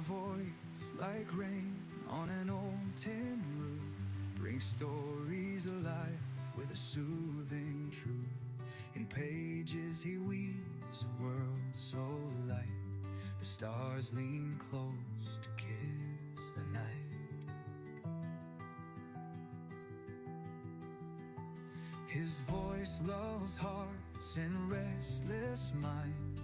voice like rain on an old tin roof brings stories alive with a soothing truth. In pages he weaves a world so light, the stars lean close to kiss the night. His voice lulls hearts in restless mind,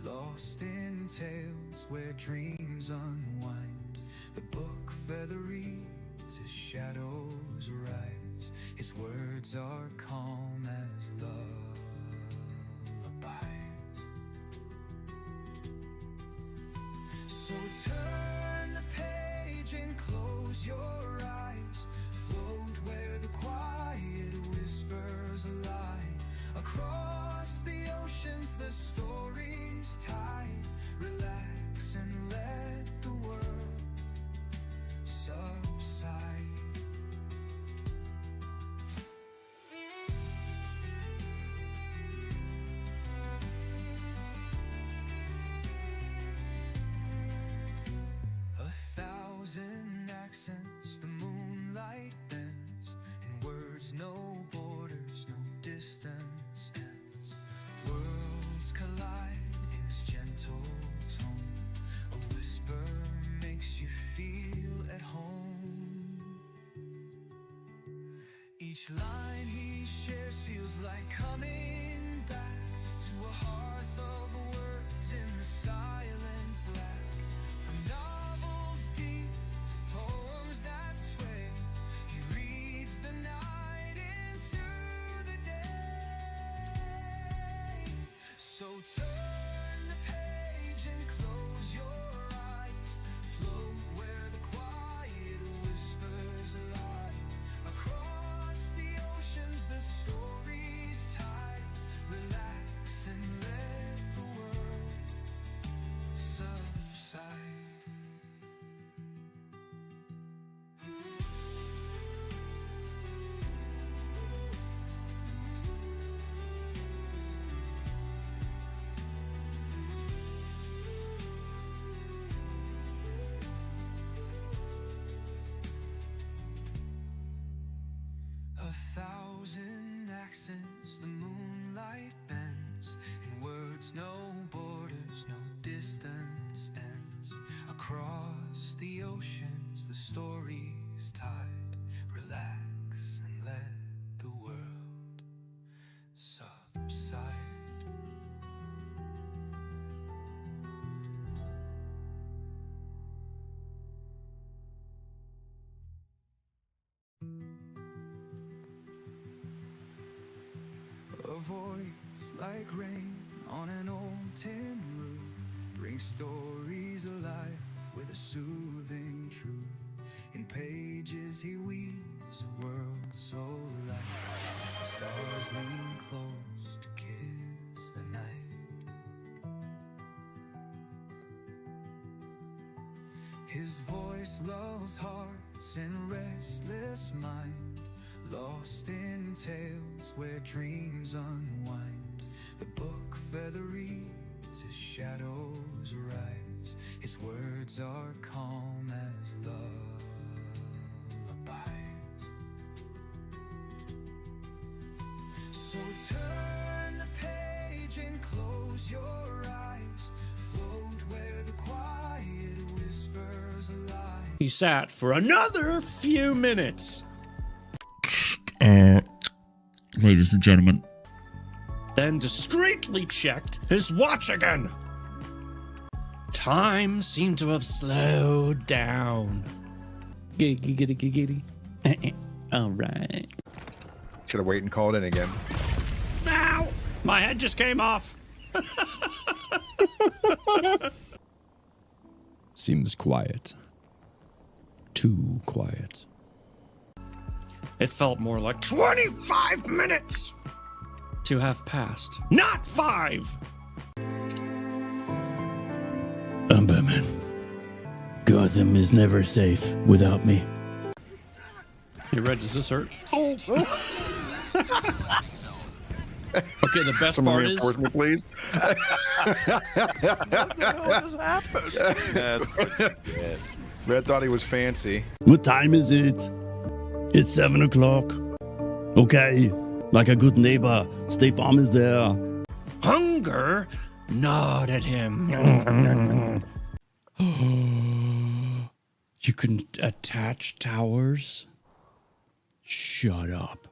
lost in tales where dreams unwind. The book feather reads as shadows rise. His words are calm as lullabies. So turn the page and close your eyes. Float where the quiet whispers lie. Across the oceans the stories tide. Relax and let the world subside. A thousand accents the moonlight bends, in words no borders, no distance ends. Worlds collide in his gentle tone. A whisper makes you feel at home. Each line he shares feels like coming back to a hearth of words in the silent black. From novels deep to poems that sway, he reads the night into the day. So turn the page and close your eyes. Float where the quiet whispers lie. Across the oceans the stories tide. Relax and let the world subside. A thousand accents the moonlight bends, in words no borders, no distance ends. Across the oceans the stories tide. Relax and let the world subside. A voice like rain on an old tin roof brings stories alive with a soothing truth. In pages he weaves a world so light. Stars lean close to kiss the night. His voice lulls hearts in restless mind, lost in tales where dreams unwind. The book feather reads as shadows rise. His words are calm as lullabies. So turn the page and close your eyes. Float where the quiet whispers lie. He sat for another few minutes. Ladies and gentlemen, Then discreetly checked his watch again. Time seemed to have slowed down. Giggity. All right. Should have waited and called in again. Ow! My head just came off. seems quiet. Too quiet. It felt more like 25 minutes to have passed. Not 5! I'm Batman. Gotham is never safe without me. Hey, Red, does this hurt? Okay, the best Some part is reinforcement, please. Red thought he was fancy. What time is it? It's 7 o'clock. Okay, like a good neighbor, State Farm is there. hunger gnawed at him. You can attach towers? Shut up.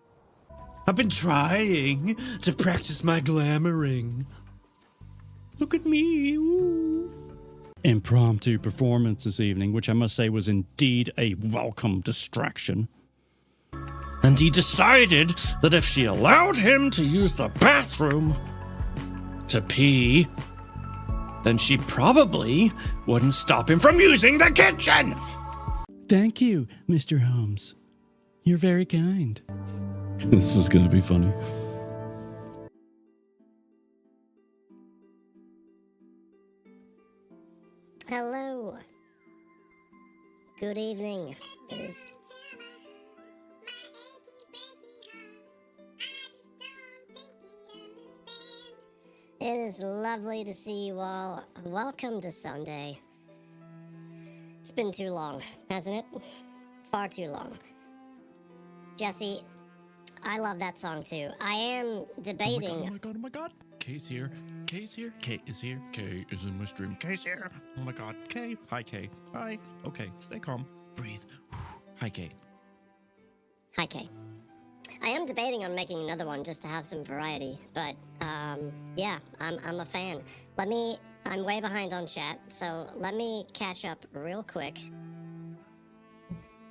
I've been trying to practice my glamoring. Look at me. Ooh. Impromptu performance this evening, which I must say was indeed a welcome distraction. And he decided that if she allowed him to use the bathroom to pee, then she probably wouldn't stop him from using the kitchen. Thank you, Mr. Holmes. You're very kind. This is going to be funny. Hello. Good evening. It is lovely to see you all. Welcome to Sunday. It's been too long, hasn't it? Far too long. Jesse, I love that song too. I am debating. Oh my god. Kay's here. Kay's here. Kay is here. Kay is in my stream. Kay's here. Oh my god. Kay. Hi, Kay. Hi. Okay, stay calm. Breathe. Hi, Kay. Hi, Kay. I am debating on making another one just to have some variety, but yeah, I'm a fan. I'm way behind on chat, so let me catch up real quick.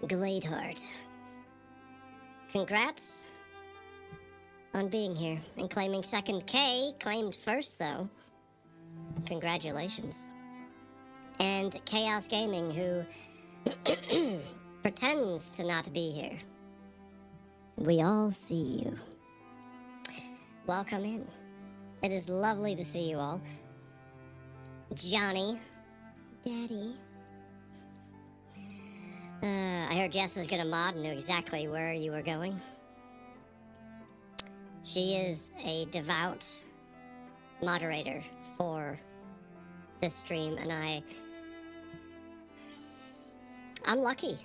Gladeheart. Congrats on being here and claiming second. Kay claimed first, though. Congratulations. And Chaos Gaming, who pretends to not be here. We all see you. Welcome in. It is lovely to see you all. Johnny. Daddy. I heard Jess was gonna mod and knew exactly where you were going. She is a devout moderator for this stream, and I'm lucky.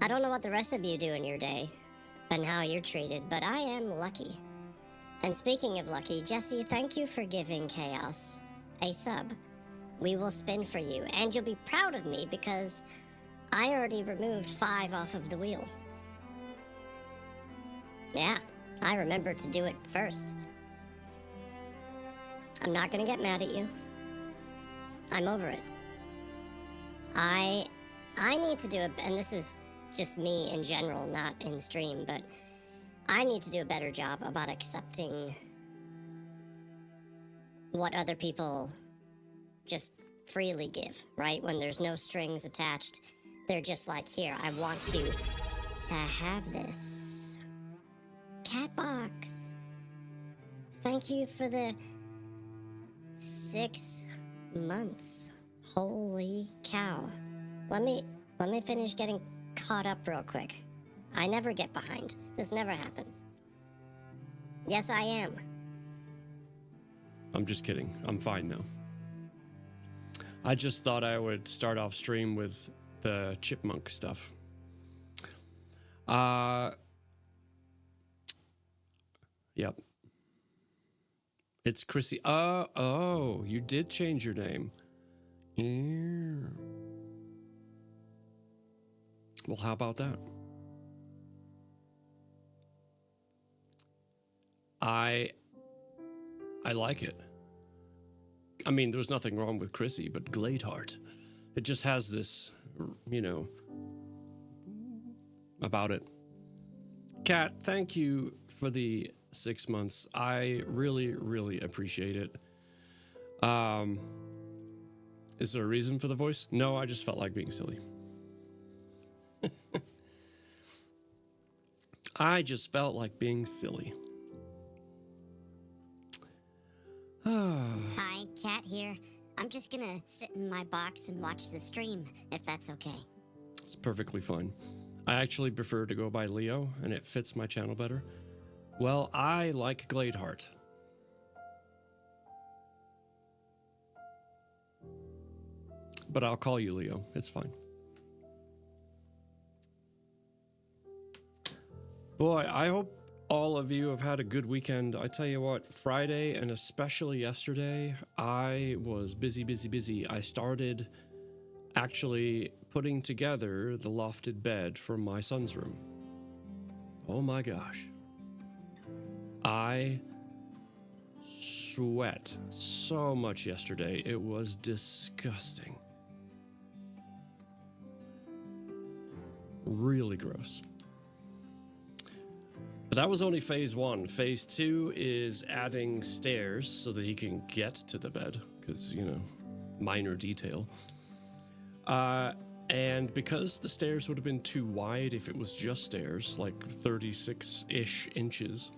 I don't know what the rest of you do in your day and how you're treated, but I am lucky. And speaking of lucky, Jesse, thank you for giving Chaos a sub. We will spin for you, and you'll be proud of me because I already removed 5 off of the wheel. Yeah, I remembered to do it first. I'm not gonna get mad at you. I'm over it. I need to do it, and this is just me in general, not in stream, but I need to do a better job about accepting what other people just freely give, right? When there's no strings attached, they're just like, here, I want you to have this. Cat box. Thank you for the 6 months. Holy cow. Let me finish getting caught up real quick. I never get behind. This never happens. Yes, I am. I'm just kidding. I'm fine now. I just thought I would start off stream with the chipmunk stuff. Yep. It's Chrissy. Oh, you did change your name. Yeah. Well, how about that? I like it. I mean, there was nothing wrong with Chrissy, but Gladeheart, it just has this, about it. Kat, thank you for the 6 months. I really, really appreciate it. Is there a reason for the voice? No, I just felt like being silly. I just felt like being silly. Hi, Cat here. I'm just gonna sit in my box and watch the stream, if that's okay. It's perfectly fine. I actually prefer to go by Leo, and it fits my channel better. Well, I like Gladeheart. But I'll call you Leo. It's fine. Boy, I hope all of you have had a good weekend. I tell you what, Friday and especially yesterday, I was busy. I started actually putting together the lofted bed for my son's room. Oh my gosh. I sweat so much yesterday. It was disgusting. Really gross. But that was only phase 1. Phase 2 is adding stairs so that he can get to the bed, because, you know, minor detail. And because the stairs would have been too wide if it was just stairs, like 36-ish inches,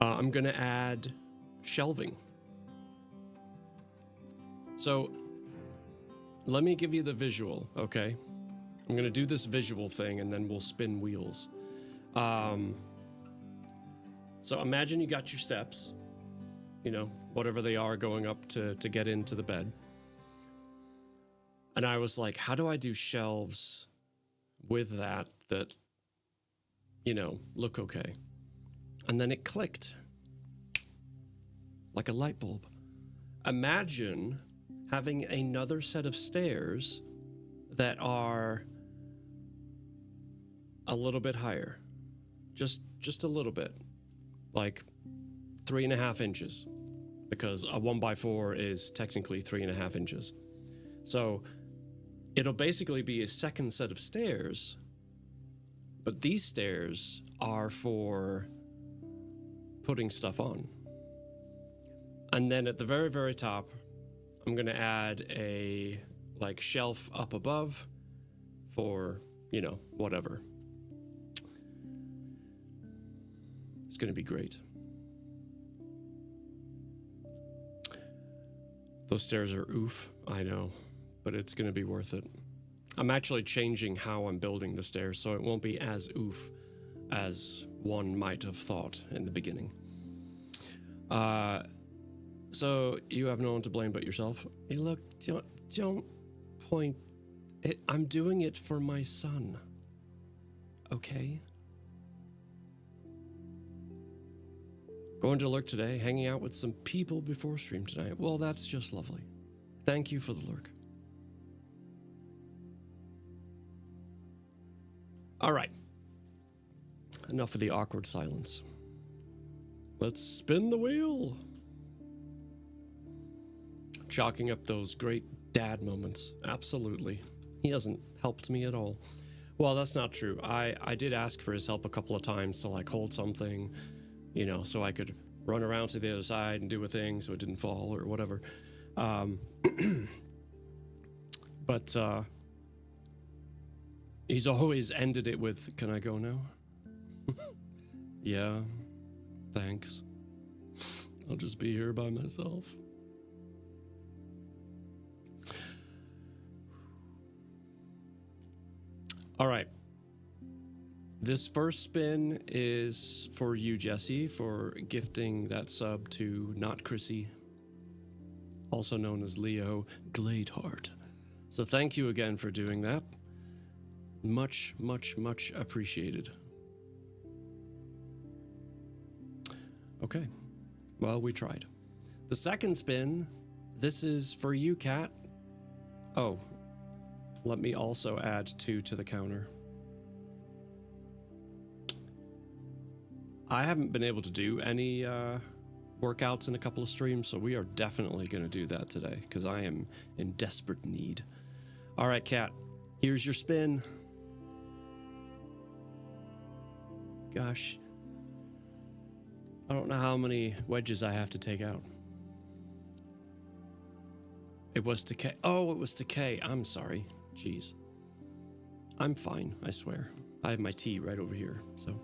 I'm going to add shelving. So let me give you the visual, okay? I'm going to do this visual thing and then we'll spin wheels. So imagine you got your steps, you know, whatever they are, going up to get into the bed. And I was like, how do I do shelves with that, you know, look okay? And then it clicked like a light bulb. Imagine having another set of stairs that are a little bit higher. Just a little bit, like 3.5 inches, because a 1x4 is technically 3.5 inches. So it'll basically be a second set of stairs, but these stairs are for putting stuff on. And then at the very, very top, I'm going to add a like shelf up above for, you know, whatever. It's going to be great. Those stairs are oof, I know, but it's going to be worth it. I'm actually changing how I'm building the stairs, so it won't be as oof as one might have thought in the beginning. So you have no one to blame but yourself. Hey, look, don't point. I'm doing it for my son. Okay? Going to lurk today, hanging out with some people before stream tonight. Well, that's just lovely. Thank you for the lurk. All right. Enough of the awkward silence. Let's spin the wheel. Chalking up those great dad moments. Absolutely. He hasn't helped me at all. Well, that's not true. I did ask for his help a couple of times to like hold something, you know, so I could run around to the other side and do a thing so it didn't fall or whatever. But he's always ended it with, "Can I go now?" Yeah, thanks. I'll just be here by myself. All right. This first spin is for you, Jesse, for gifting that sub to Not Chrissy, also known as Leo Gladeheart. So thank you again for doing that. Much, much, much appreciated. Okay. Well, we tried. The second spin, this is for you, Kat. Oh, let me also add 2 to the counter. I haven't been able to do any workouts in a couple of streams, so we are definitely going to do that today because I am in desperate need. All right, Kat, here's your spin. Gosh, I don't know how many wedges I have to take out. It was to K. Oh, it was to K. I'm sorry. Jeez. I'm fine, I swear. I have my tea right over here, so.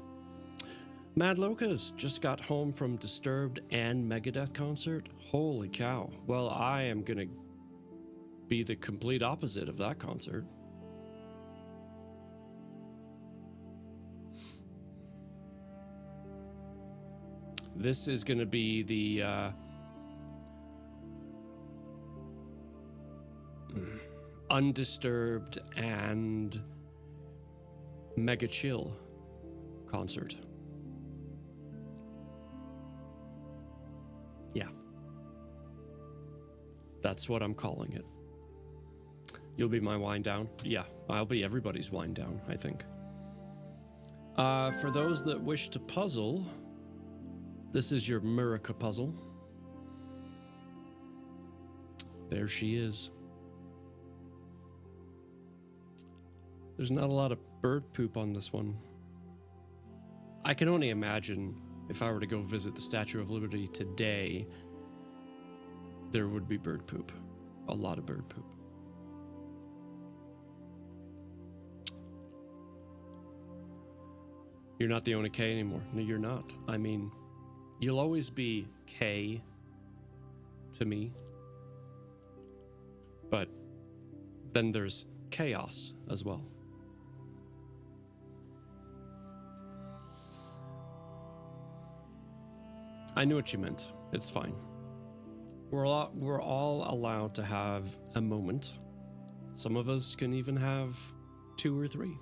Mad Locas just got home from Disturbed and Megadeth concert. Holy cow. Well, I am gonna be the complete opposite of that concert. this is going to be the undisturbed and mega chill concert. Yeah. That's what I'm calling it. You'll be my wind down? Yeah, I'll be everybody's wind down, I think. For those that wish to puzzle, this is your Murica puzzle. There she is. There's not a lot of bird poop on this one. I can only imagine if I were to go visit the Statue of Liberty today, there would be bird poop. A lot of bird poop. You're not the only K anymore. No, you're not. I mean, you'll always be K to me. But then there's chaos as well. I knew what you meant. It's fine. We're all allowed to have a moment. Some of us can even have 2 or 3.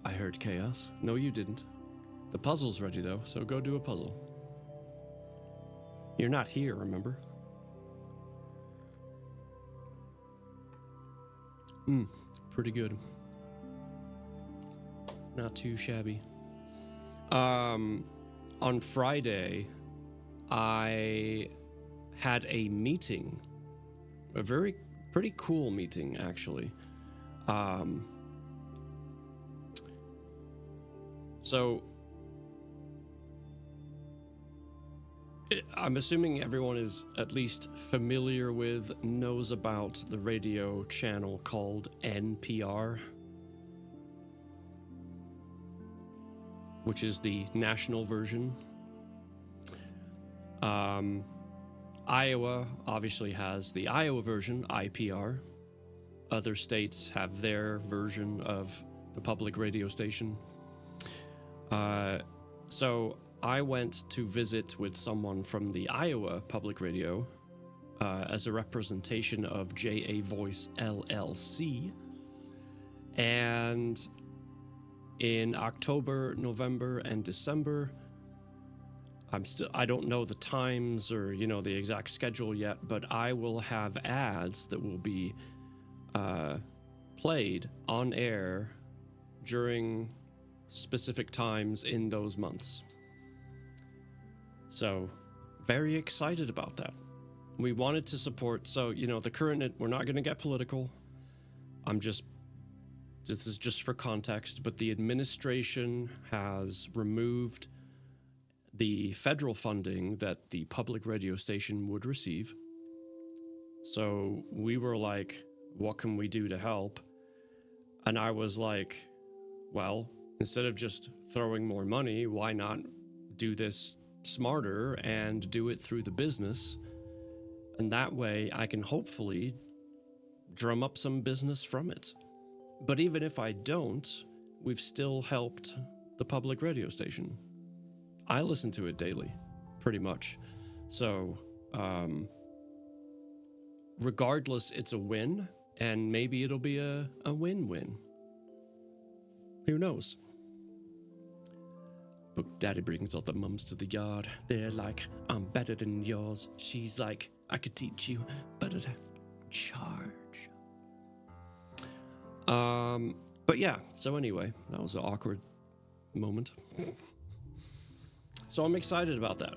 I heard chaos. No, you didn't. The puzzle's ready though, so go do a puzzle. You're not here, remember? Pretty good. Not too shabby. On Friday, I had a meeting. A pretty cool meeting, actually. So, I'm assuming everyone is at least familiar with, knows about the radio channel called NPR, which is the national version. Iowa obviously has the Iowa version, IPR. Other states have their version of the public radio station. So I went to visit with someone from the Iowa Public Radio as a representation of JA Voice LLC. And in October, November, and December, I don't know the times or, the exact schedule yet, but I will have ads that will be played on air during specific times in those months. So, very excited about that. We wanted to support, the current, we're not going to get political. This is just for context, but the administration has removed the federal funding that the public radio station would receive. So we were like, what can we do to help? And I was like, well, instead of just throwing more money, why not do this smarter and do it through the business? And that way I can hopefully drum up some business from it. But even if I don't, we've still helped the public radio station. I listen to it daily, pretty much. So, regardless, it's a win, and maybe it'll be a win-win. Who knows? But Daddy brings all the mums to the yard. They're like, I'm better than yours. She's like, I could teach you, but I'd have to charge. But yeah, so anyway, that was an awkward moment. So I'm excited about that.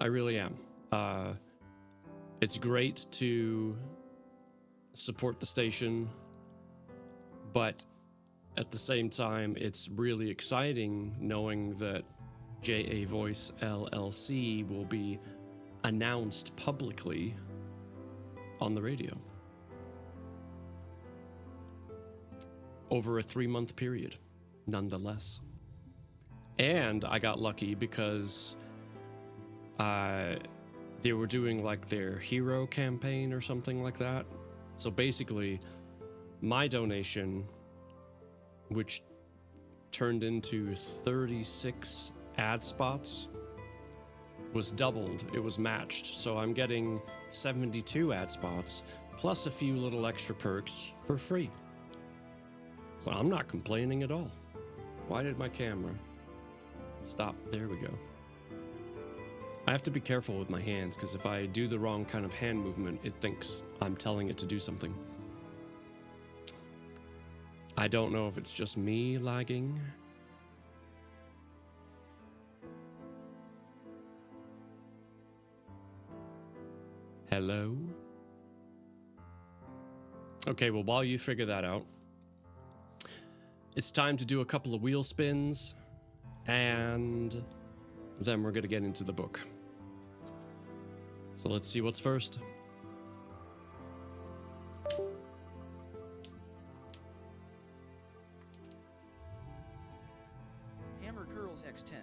I really am. It's great to support the station, but at the same time, it's really exciting knowing that JA Voice LLC will be announced publicly on the radio over a 3-month period, nonetheless. And I got lucky because they were doing like their hero campaign or something like that. So basically, my donation, which turned into 36 ad spots was doubled. It was matched. So I'm getting 72 ad spots plus a few little extra perks for free. So I'm not complaining at all. Why did my camera stop? There we go. I have to be careful with my hands because if I do the wrong kind of hand movement, it thinks I'm telling it to do something. I don't know if it's just me lagging. Hello? Okay, well, while you figure that out, it's time to do a couple of wheel spins, and then we're going to get into the book. So let's see what's first. Hammer Curls X10.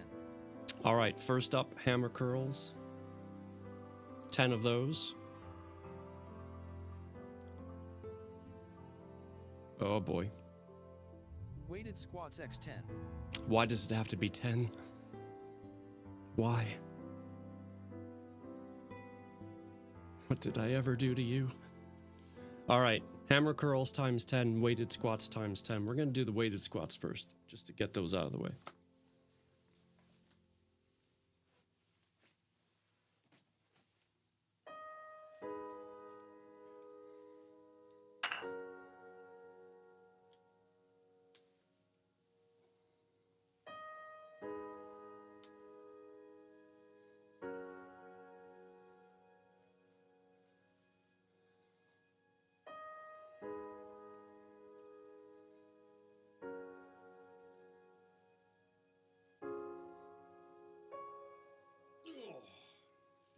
All right, first up, hammer curls. 10 of those. Oh boy. Weighted Squats X10. Why does it have to be 10? Why? What did I ever do to you? All right, hammer curls times 10, weighted squats times 10. We're going to do the weighted squats first, just to get those out of the way.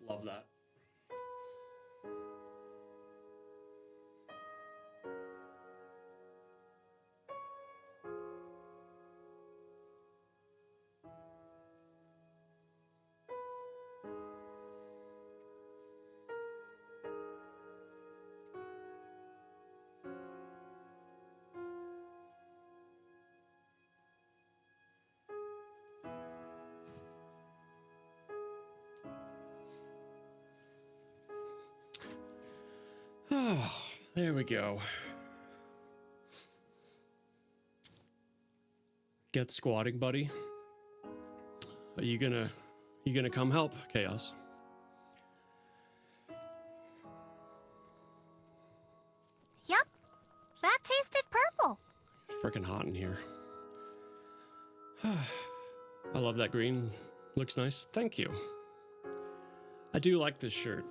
Love that. Oh, there we go. Get squatting, buddy. Are you gonna come help, Chaos? Yep, that tasted purple. It's freaking hot in here. I love that green. Looks nice. Thank you. I do like this shirt.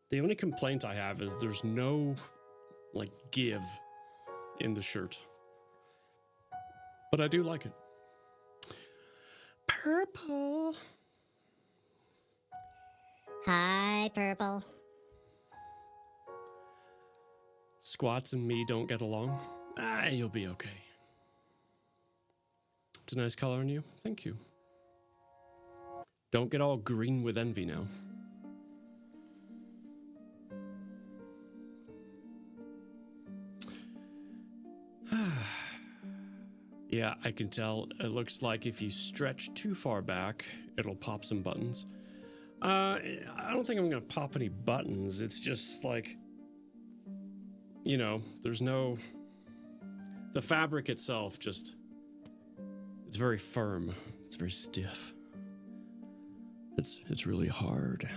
The only complaint I have is there's no, like, give in the shirt. But I do like it. Purple. Hi, Purple. Squats and me don't get along. You'll be okay. It's a nice color on you. Thank you. Don't get all green with envy now. Yeah, I can tell. It looks like if you stretch too far back, it'll pop some buttons. I don't think I'm going to pop any buttons. It's just like, you know, there's no... The fabric itself just... It's very firm. It's very stiff. It's really hard.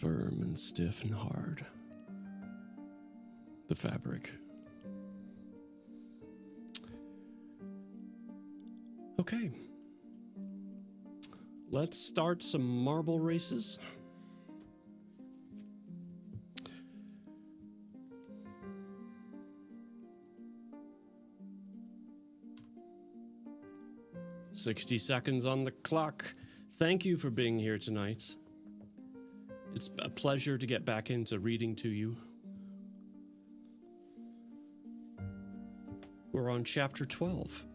Firm and stiff and hard. The fabric. Okay. Let's start some marble races. "60 seconds on the clock. Thank you for being here tonight. It's a pleasure to get back into reading to you. We're on chapter 12.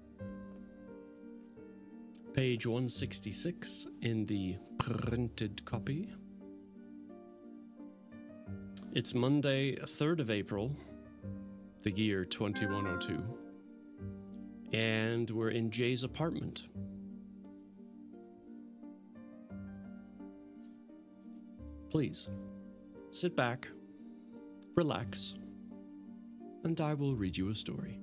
Page 166 in the printed copy. It's Monday, 3rd of April, the year 2102. and we're in Jay's apartment. Please, sit back, relax, and I will read you a story.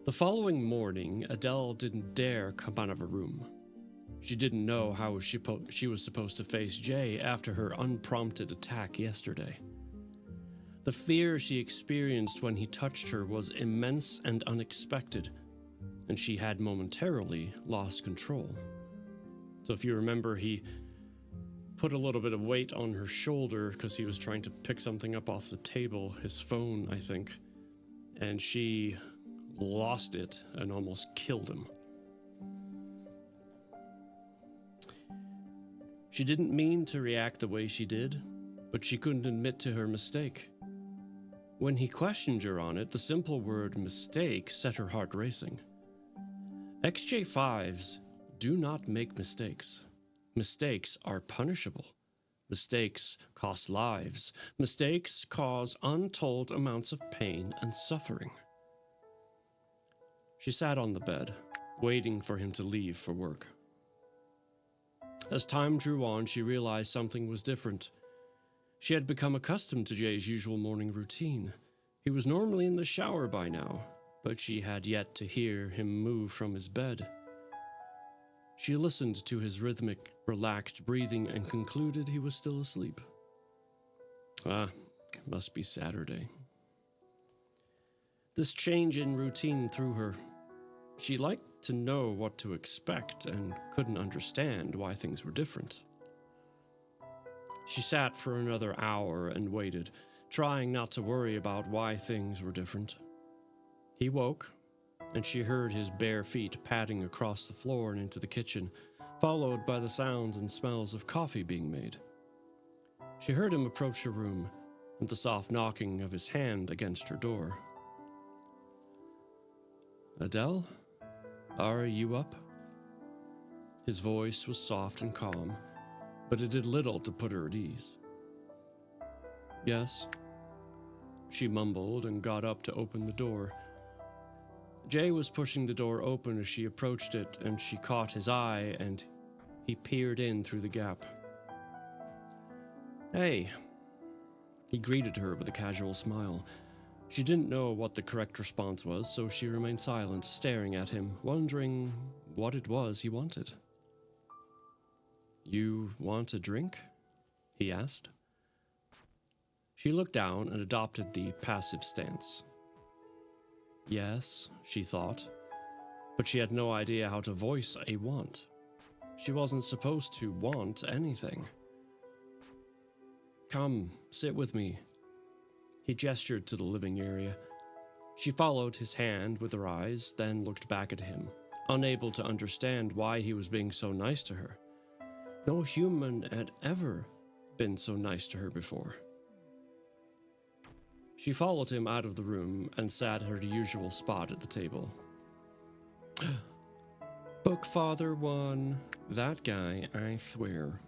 The following morning, Adele didn't dare come out of her room. She didn't know how she was supposed to face Jay after her unprompted attack yesterday. The fear she experienced when he touched her was immense and unexpected, and she had momentarily lost control. So if you remember, he put a little bit of weight on her shoulder because he was trying to pick something up off the table, his phone, I think, and she lost it and almost killed him. She didn't mean to react the way she did, but she couldn't admit to her mistake. When he questioned her on it, the simple word mistake set her heart racing. XJ5s do not make mistakes. Mistakes are punishable. Mistakes cost lives. Mistakes cause untold amounts of pain and suffering. She sat on the bed, waiting for him to leave for work. As time drew on, she realized something was different. She had become accustomed to Jay's usual morning routine. He was normally in the shower by now, but she had yet to hear him move from his bed. She listened to his rhythmic, relaxed breathing and concluded he was still asleep. It must be Saturday. This change in routine threw her. She liked to know what to expect and couldn't understand why things were different. She sat for another hour and waited, trying not to worry about why things were different. He woke, and she heard his bare feet padding across the floor and into the kitchen, followed by the sounds and smells of coffee being made. She heard him approach her room and the soft knocking of his hand against her door. "Adele, are you up?" His voice was soft and calm, but it did little to put her at ease. "Yes," she mumbled and got up to open the door. Jay was pushing the door open as she approached it, and she caught his eye, and he peered in through the gap. "Hey." He greeted her with a casual smile. She didn't know what the correct response was, so she remained silent, staring at him, wondering what it was he wanted. "You want a drink?" he asked. She looked down and adopted the passive stance. Yes, she thought, but she had no idea how to voice a want. She wasn't supposed to want anything. "Come, sit with me." He gestured to the living area. She followed his hand with her eyes, then looked back at him, unable to understand why he was being so nice to her. No human had ever been so nice to her before. She followed him out of the room and sat her usual spot at the table. Bookfather 1, that guy, I swear.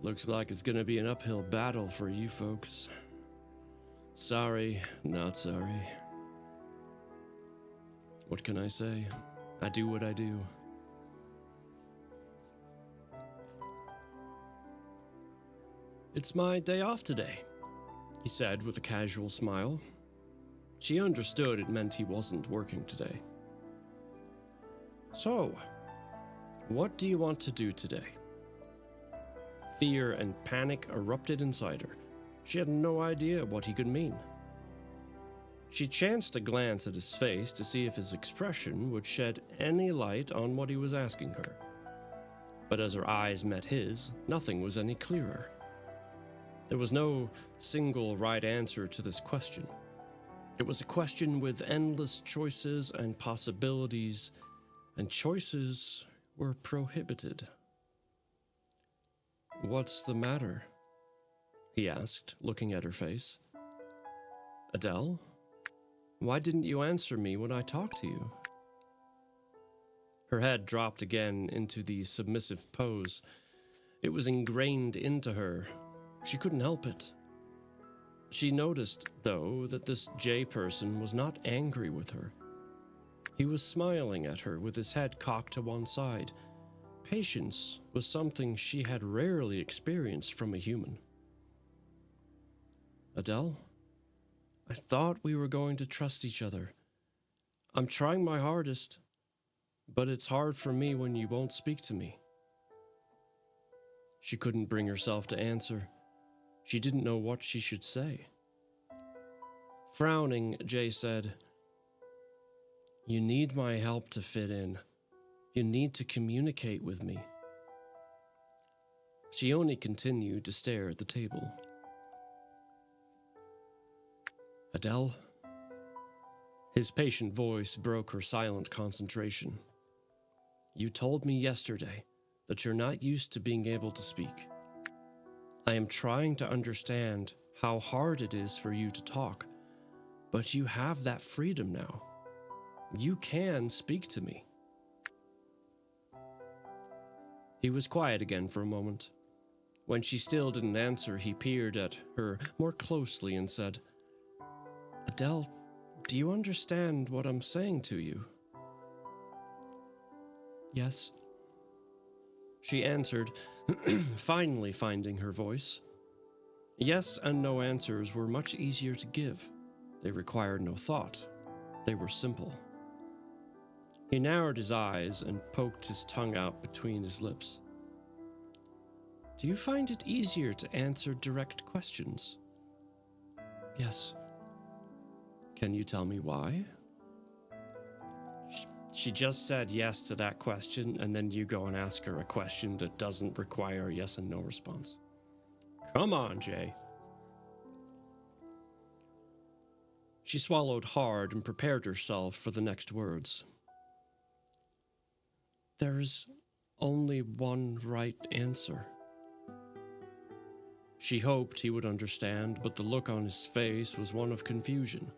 Looks like it's gonna be an uphill battle for you folks. Sorry, not sorry. What can I say? I do what I do. "It's my day off today," he said with a casual smile. She understood it meant he wasn't working today. "So, what do you want to do today?" Fear and panic erupted inside her. She had no idea what he could mean. She chanced a glance at his face to see if his expression would shed any light on what he was asking her. But as her eyes met his, nothing was any clearer. There was no single right answer to this question. It was a question with endless choices and possibilities, and choices were prohibited. "What's the matter?" he asked, looking at her face. "Adele, why didn't you answer me when I talked to you?" Her head dropped again into the submissive pose. It was ingrained into her, She couldn't help it. She noticed, though, that this J person was not angry with her. He was smiling at her with his head cocked to one side. Patience was something she had rarely experienced from a human. Adele, I thought we were going to trust each other. I'm trying my hardest, but it's hard for me when you won't speak to me. She couldn't bring herself to answer. She didn't know what she should say. Frowning, Jay said, "You need my help to fit in. You need to communicate with me." She only continued to stare at the table. Adele? His patient voice broke her silent concentration. "You told me yesterday that you're not used to being able to speak. I am trying to understand how hard it is for you to talk, but you have that freedom now. You can speak to me." He was quiet again for a moment. When she still didn't answer, he peered at her more closely and said, "Adele, do you understand what I'm saying to you?" "Yes," she answered, finally finding her voice. Yes and no answers were much easier to give. They required no thought. They were simple. He narrowed his eyes and poked his tongue out between his lips. "Do you find it easier to answer direct questions?" "Yes." "Can you tell me why?" She just said yes to that question, and then you go and ask her a question that doesn't require a yes and no response. Come on, Jay. She swallowed hard and prepared herself for the next words. "There's only one right answer." She hoped he would understand, but the look on his face was one of confusion.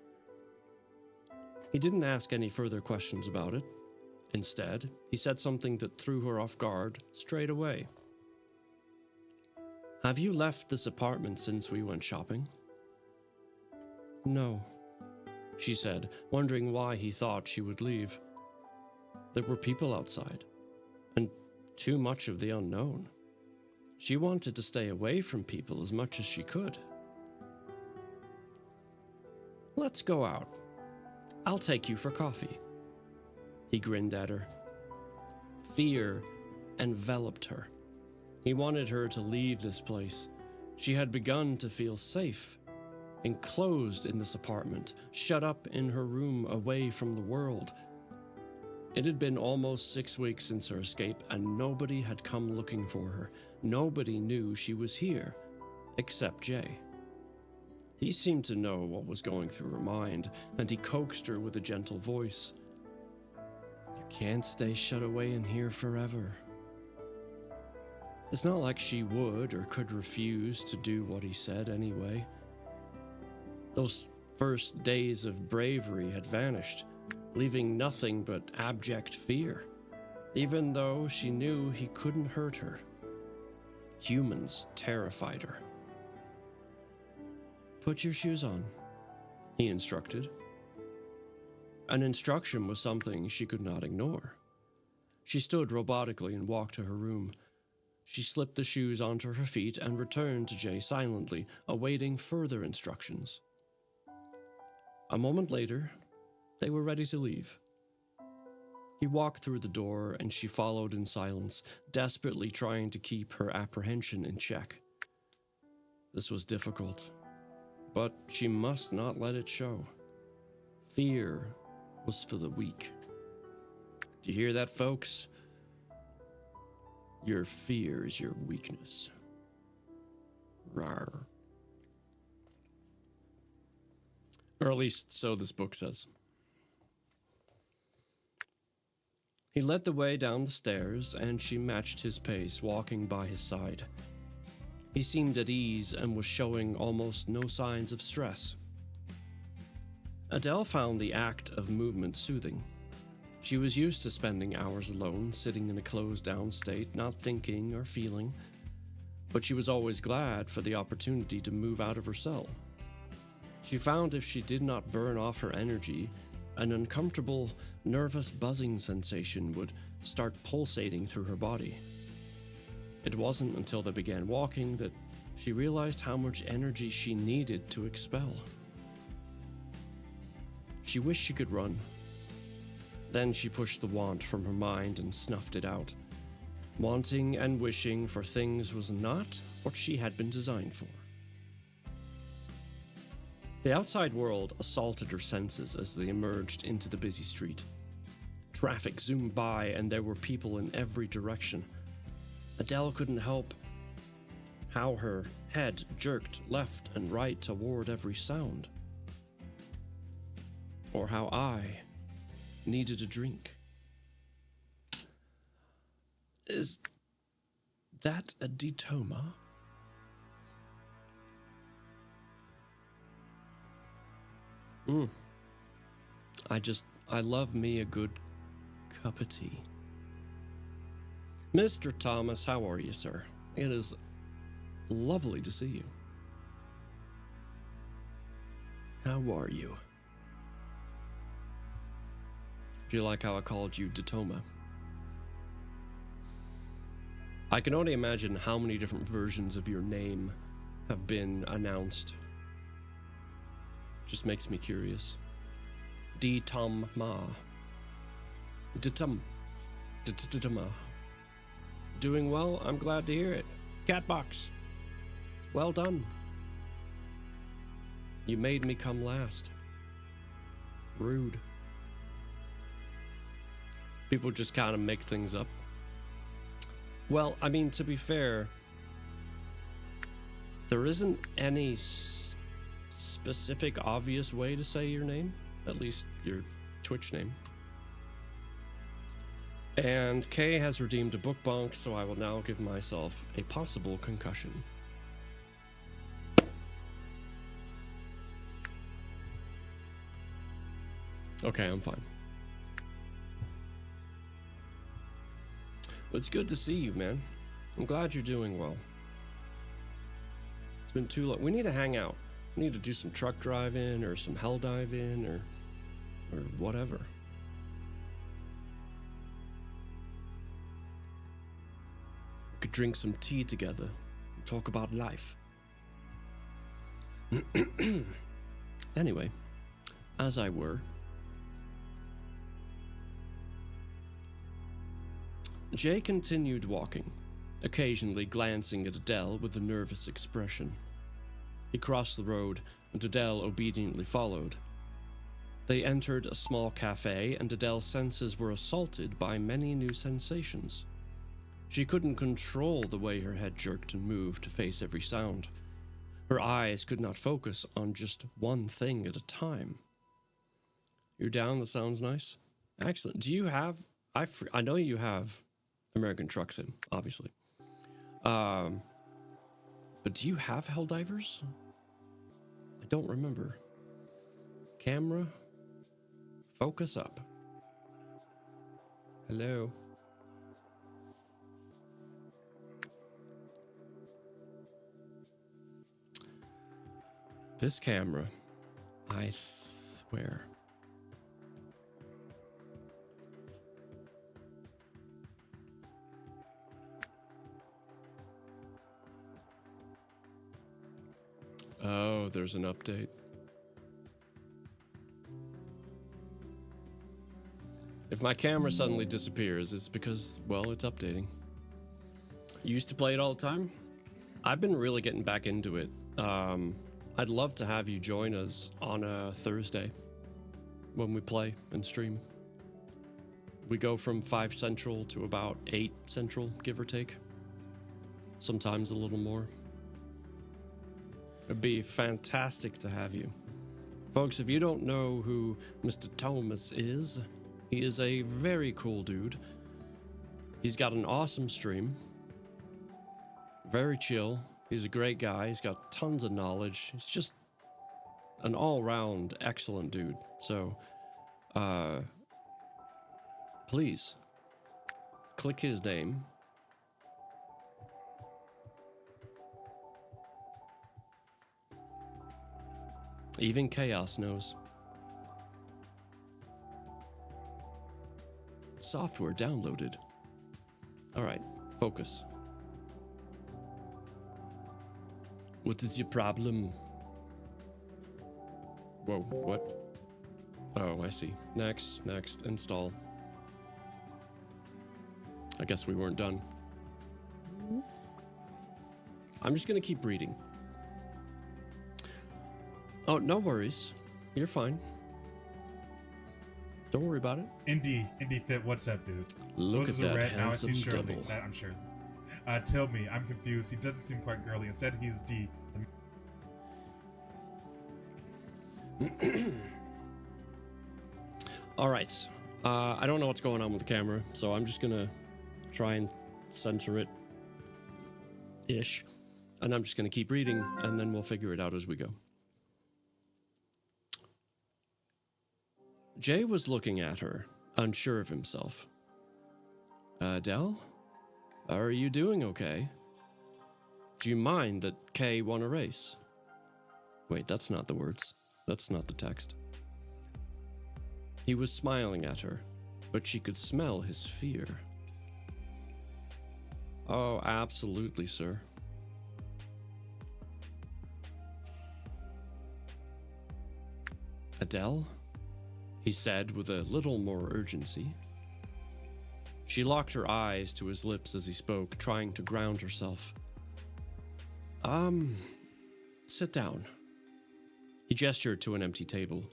He didn't ask any further questions about it. Instead, he said something that threw her off guard straight away. "Have you left this apartment since we went shopping?" "No," she said, wondering why he thought she would leave. There were people outside, and too much of the unknown. She wanted to stay away from people as much as she could. "Let's go out. I'll take you for coffee." He grinned at her. Fear enveloped her. He wanted her to leave this place. She had begun to feel safe, enclosed in this apartment, shut up in her room away from the world. It had been almost 6 weeks since her escape, and nobody had come looking for her. Nobody knew she was here, except Jay. He seemed to know what was going through her mind, and he coaxed her with a gentle voice. "You can't stay shut away in here forever." It's not like she would or could refuse to do what he said anyway. Those first days of bravery had vanished, leaving nothing but abject fear, even though she knew he couldn't hurt her. Humans terrified her. "Put your shoes on," he instructed. An instruction was something she could not ignore. She stood robotically and walked to her room. She slipped the shoes onto her feet and returned to Jay silently, awaiting further instructions. A moment later, they were ready to leave. He walked through the door and she followed in silence, desperately trying to keep her apprehension in check. This was difficult, but she must not let it show. Fear was for the weak. Do you hear that, folks? Your fear is your weakness. Rawr. Or at least so this book says. He led the way down the stairs, and she matched his pace, walking by his side. He seemed at ease and was showing almost no signs of stress. Adele found the act of movement soothing. She was used to spending hours alone, sitting in a closed-down state, not thinking or feeling. but she was always glad for the opportunity to move out of her cell. She found if she did not burn off her energy, an uncomfortable, nervous buzzing sensation would start pulsating through her body. It wasn't until they began walking that she realized how much energy she needed to expel. She wished she could run. Then she pushed the want from her mind and snuffed it out. Wanting and wishing for things was not what she had been designed for. The outside world assaulted her senses as they emerged into the busy street. Traffic zoomed by and there were people in every direction. Adele couldn't help how her head jerked left and right toward every sound. Or how I needed a drink. Is that a Detoma? I love me a good cup of tea. Mr. Thomas, how are you, sir? It is lovely to see you. How are you? Do you like how I called you Detoma? I can only imagine how many different versions of your name have been announced. Just makes me curious. Detoma. Detoma. Doing well? I'm glad to hear it. Catbox. Well done. You made me come last. Rude. People just kind of make things up. Well, I mean, to be fair, there isn't any specific obvious way to say your name, at least your Twitch name. And Kay has redeemed a book bonk, so I will now give myself a possible concussion. Okay, I'm fine. It's good to see you, man. I'm glad you're doing well. It's been too long. We need to hang out. We need to do some truck driving or some hell diving or whatever. We could drink some tea together and talk about life. Anyway, as I were, Jay continued walking, occasionally glancing at Adele with a nervous expression. He crossed the road, and Adele obediently followed. They entered a small cafe, and Adele's senses were assaulted by many new sensations. She couldn't control the way her head jerked and moved to face every sound. Her eyes could not focus on just one thing at a time. You're down? That sounds nice. Excellent. Do you have... I know you have American Truck Sim, obviously. But do you have Helldivers? I don't remember. Camera. Focus up. Hello. This camera, I swear. Oh, there's an update. If my camera suddenly disappears, it's because, well, it's updating. You used to play it all the time? I've been really getting back into it. I'd love to have you join us on a Thursday when we play and stream. We go from 5 Central to about 8 Central, give or take. Sometimes a little more. It'd be fantastic to have you. Folks, if you don't know who Mr. Thomas is, he is a very cool dude. He's got an awesome stream. Very chill. He's a great guy. He's got tons of knowledge. He's just an all-round excellent dude. So, please, click his name. Even Chaos knows. Software downloaded. Alright, focus. What is your problem? Whoa, what? Oh, I see. Next, install. I guess we weren't done. I'm just gonna keep reading. Oh, no worries. You're fine. Don't worry about it. Indie Fit, what's up, dude? Look Roses at are that red, now I see handsome Shirley. devil. I'm sure. Tell me, I'm confused. He doesn't seem quite girly. Instead, he's D. All right. I don't know what's going on with the camera, so I'm just gonna try and censor it ish. And I'm just gonna keep reading, and then we'll figure it out as we go. Jay was looking at her, unsure of himself. Adele? Are you doing okay? Do you mind that Kay won a race? Wait, that's not the words. That's not the text. He was smiling at her, but she could smell his fear. Oh, absolutely, sir. Adele? He said with a little more urgency. She locked her eyes to his lips as he spoke, trying to ground herself. Sit down. He gestured to an empty table.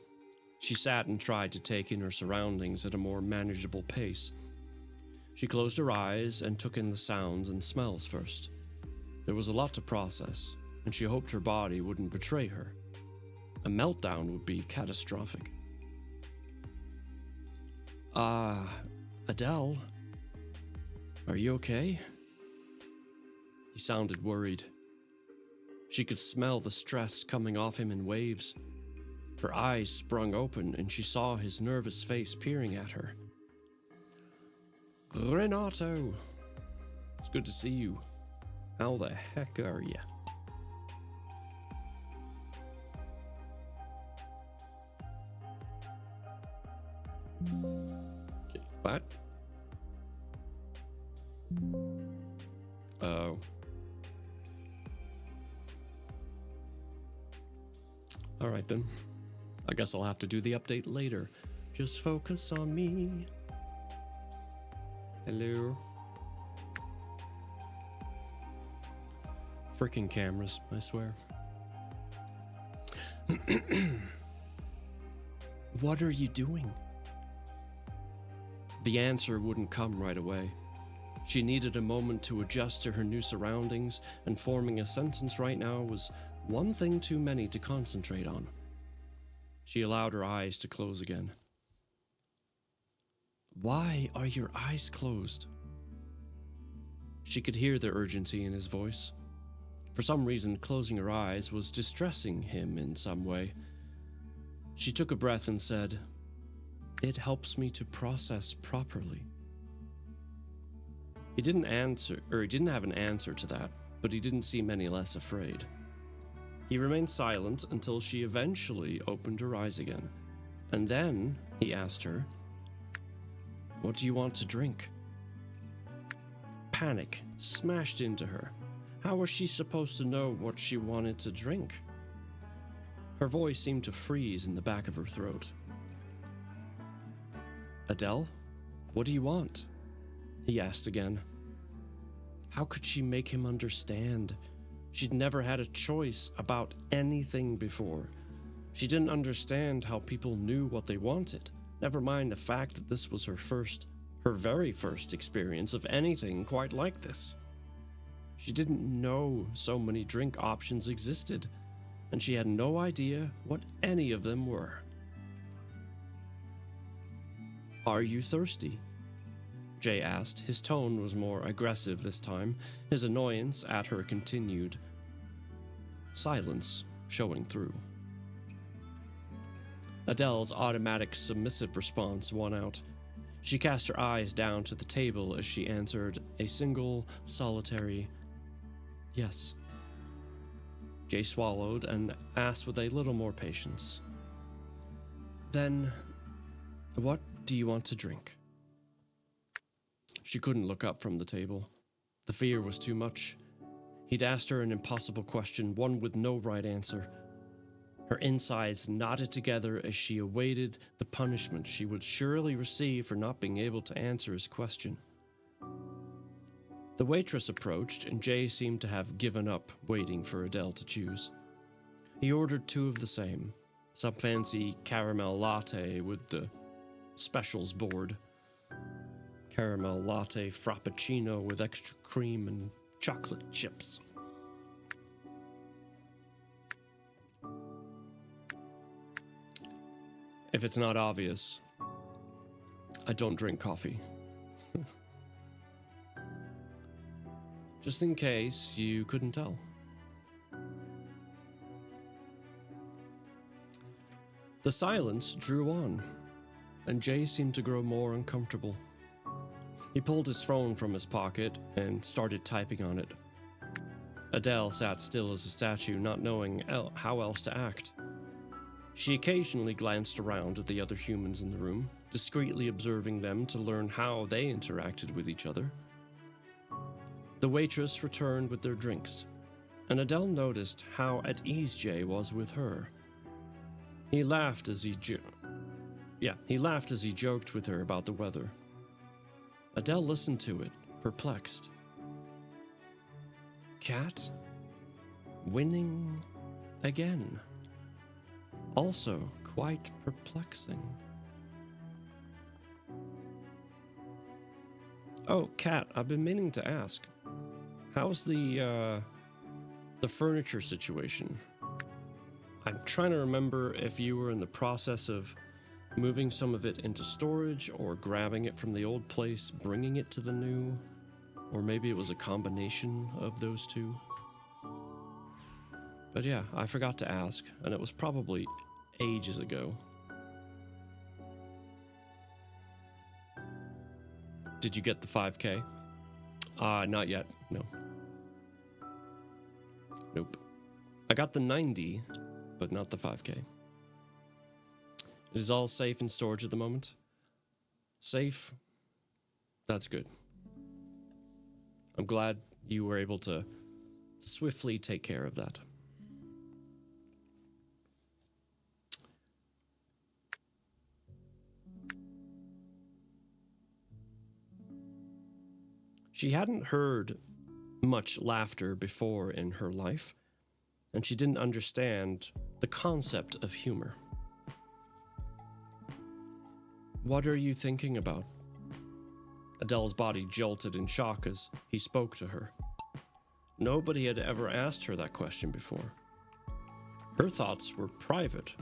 She sat and tried to take in her surroundings at a more manageable pace. She closed her eyes and took in the sounds and smells first. There was a lot to process, and she hoped her body wouldn't betray her. A meltdown would be catastrophic. Adele? Are you okay? He sounded worried. She could smell the stress coming off him in waves. Her eyes sprung open and she saw his nervous face peering at her. Renato! It's good to see you. How the heck are you? What? Oh. Alright then. I guess I'll have to do the update later. Just focus on me. Hello. Freaking cameras, I swear. What are you doing? The answer wouldn't come right away. She needed a moment to adjust to her new surroundings, and forming a sentence right now was one thing too many to concentrate on. She allowed her eyes to close again. Why are your eyes closed? She could hear the urgency in his voice. For some reason, closing her eyes was distressing him in some way. She took a breath and said, "It helps me to process properly." He didn't have an answer to that, but he didn't seem any less afraid. He remained silent until she eventually opened her eyes again. And then he asked her, "What do you want to drink?" Panic smashed into her. How was she supposed to know what she wanted to drink? Her voice seemed to freeze in the back of her throat. "Adele, what do you want?" he asked again. How could she make him understand? She'd never had a choice about anything before. She didn't understand how people knew what they wanted, never mind the fact that this was her very first experience of anything quite like this. She didn't know so many drink options existed, and she had no idea what any of them were. "Are you thirsty?" Jay asked. His tone was more aggressive this time. His annoyance at her continued. Silence showing through. Adele's automatic submissive response won out. She cast her eyes down to the table as she answered a single, solitary yes. Jay swallowed and asked with a little more patience. Then, what do you want to drink? She couldn't look up from the table. The fear was too much. He'd asked her an impossible question, one with no right answer. Her insides knotted together as she awaited the punishment she would surely receive for not being able to answer his question. The waitress approached, and Jay seemed to have given up waiting for Adele to choose. He ordered 2 of the same, some fancy caramel latte with the specials board. Caramel latte frappuccino with extra cream and chocolate chips. If it's not obvious, I don't drink coffee. Just in case you couldn't tell. The silence drew on, and Jay seemed to grow more uncomfortable. He pulled his phone from his pocket and started typing on it. Adele sat still as a statue, not knowing how else to act. She occasionally glanced around at the other humans in the room, discreetly observing them to learn how they interacted with each other. The waitress returned with their drinks, and Adele noticed how at ease Jay was with her. He laughed as he joked with her about the weather. Adele listened to it, perplexed. Cat? Winning again. Also quite perplexing. Oh, Cat, I've been meaning to ask. How's the furniture situation? I'm trying to remember if you were in the process of moving some of it into storage or grabbing it from the old place, bringing it to the new, or maybe it was a combination of those two. But yeah, I forgot to ask, and it was probably ages ago. Did you get the 5K? Not yet, no. Nope. I got the 90, but not the 5K. It is all safe in storage at the moment. Safe? That's good. I'm glad you were able to swiftly take care of that. She hadn't heard much laughter before in her life, and she didn't understand the concept of humor. What are you thinking about? Adele's body jolted in shock as he spoke to her. Nobody had ever asked her that question before. Her thoughts were private,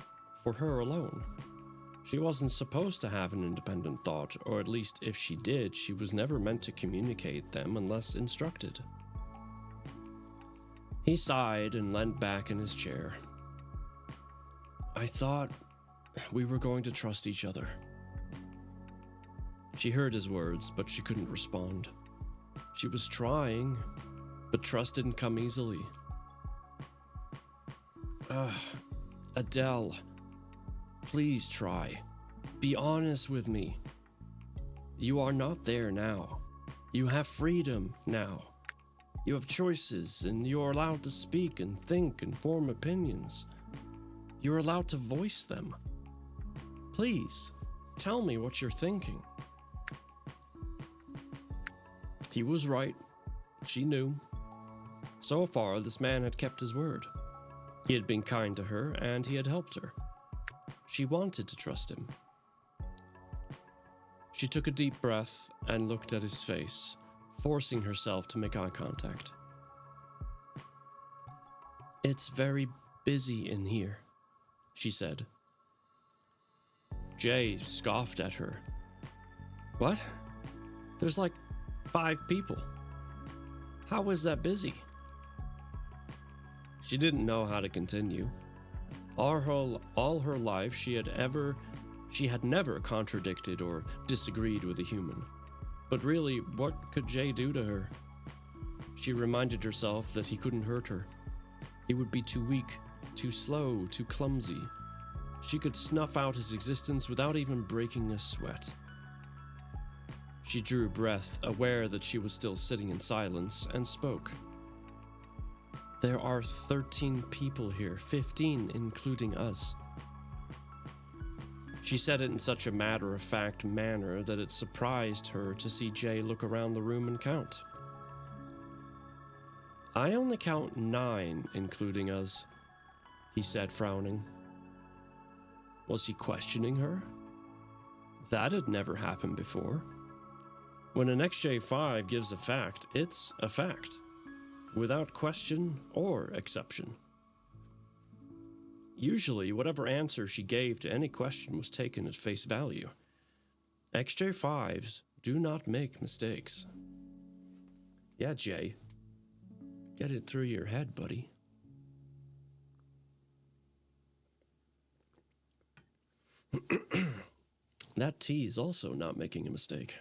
for her alone. She wasn't supposed to have an independent thought, or at least if she did, she was never meant to communicate them unless instructed. He sighed and leant back in his chair. I thought we were going to trust each other. She heard his words, but she couldn't respond. She was trying, but trust didn't come easily. Adele, please try. Be honest with me. You are not there now. You have freedom now. You have choices, and you are allowed to speak and think and form opinions. You are allowed to voice them. Please, tell me what you're thinking. He was right. She knew. So far, this man had kept his word. He had been kind to her, and he had helped her. She wanted to trust him. She took a deep breath and looked at his face, forcing herself to make eye contact. It's very busy in here, she said. Jay scoffed at her. What? There's like 5 people. How is that busy? She didn't know how to continue. All her life, she had never contradicted or disagreed with a human. But really, what could Jay do to her? She reminded herself that he couldn't hurt her. He would be too weak, too slow, too clumsy. She could snuff out his existence without even breaking a sweat. She drew breath, aware that she was still sitting in silence, and spoke. There are 13 people here, 15 including us. She said it in such a matter-of-fact manner that it surprised her to see Jay look around the room and count. I only count 9, including us, he said, frowning. Was he questioning her? That had never happened before. When an XJ5 gives a fact, it's a fact, without question or exception. Usually, whatever answer she gave to any question was taken at face value. XJ5s do not make mistakes. Yeah, Jay. Get it through your head, buddy. That tea is also not making a mistake.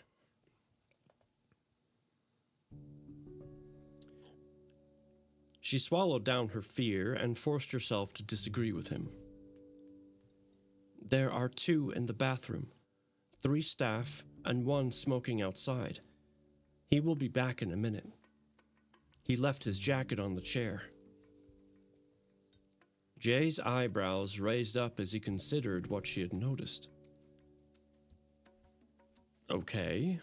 She swallowed down her fear and forced herself to disagree with him. There are 2 in the bathroom, 3 staff, and 1 smoking outside. He will be back in a minute. He left his jacket on the chair. Jay's eyebrows raised up as he considered what she had noticed. Okay,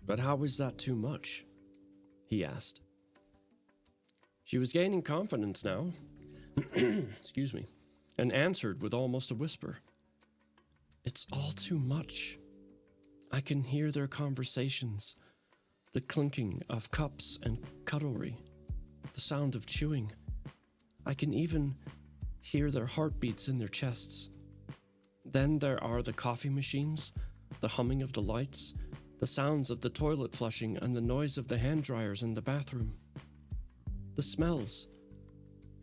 but how is that too much? He asked. She was gaining confidence now, excuse me, and answered with almost a whisper. It's all too much. I can hear their conversations, the clinking of cups and cutlery, the sound of chewing. I can even hear their heartbeats in their chests. Then there are the coffee machines, the humming of the lights, the sounds of the toilet flushing, and the noise of the hand dryers in the bathroom. The smells.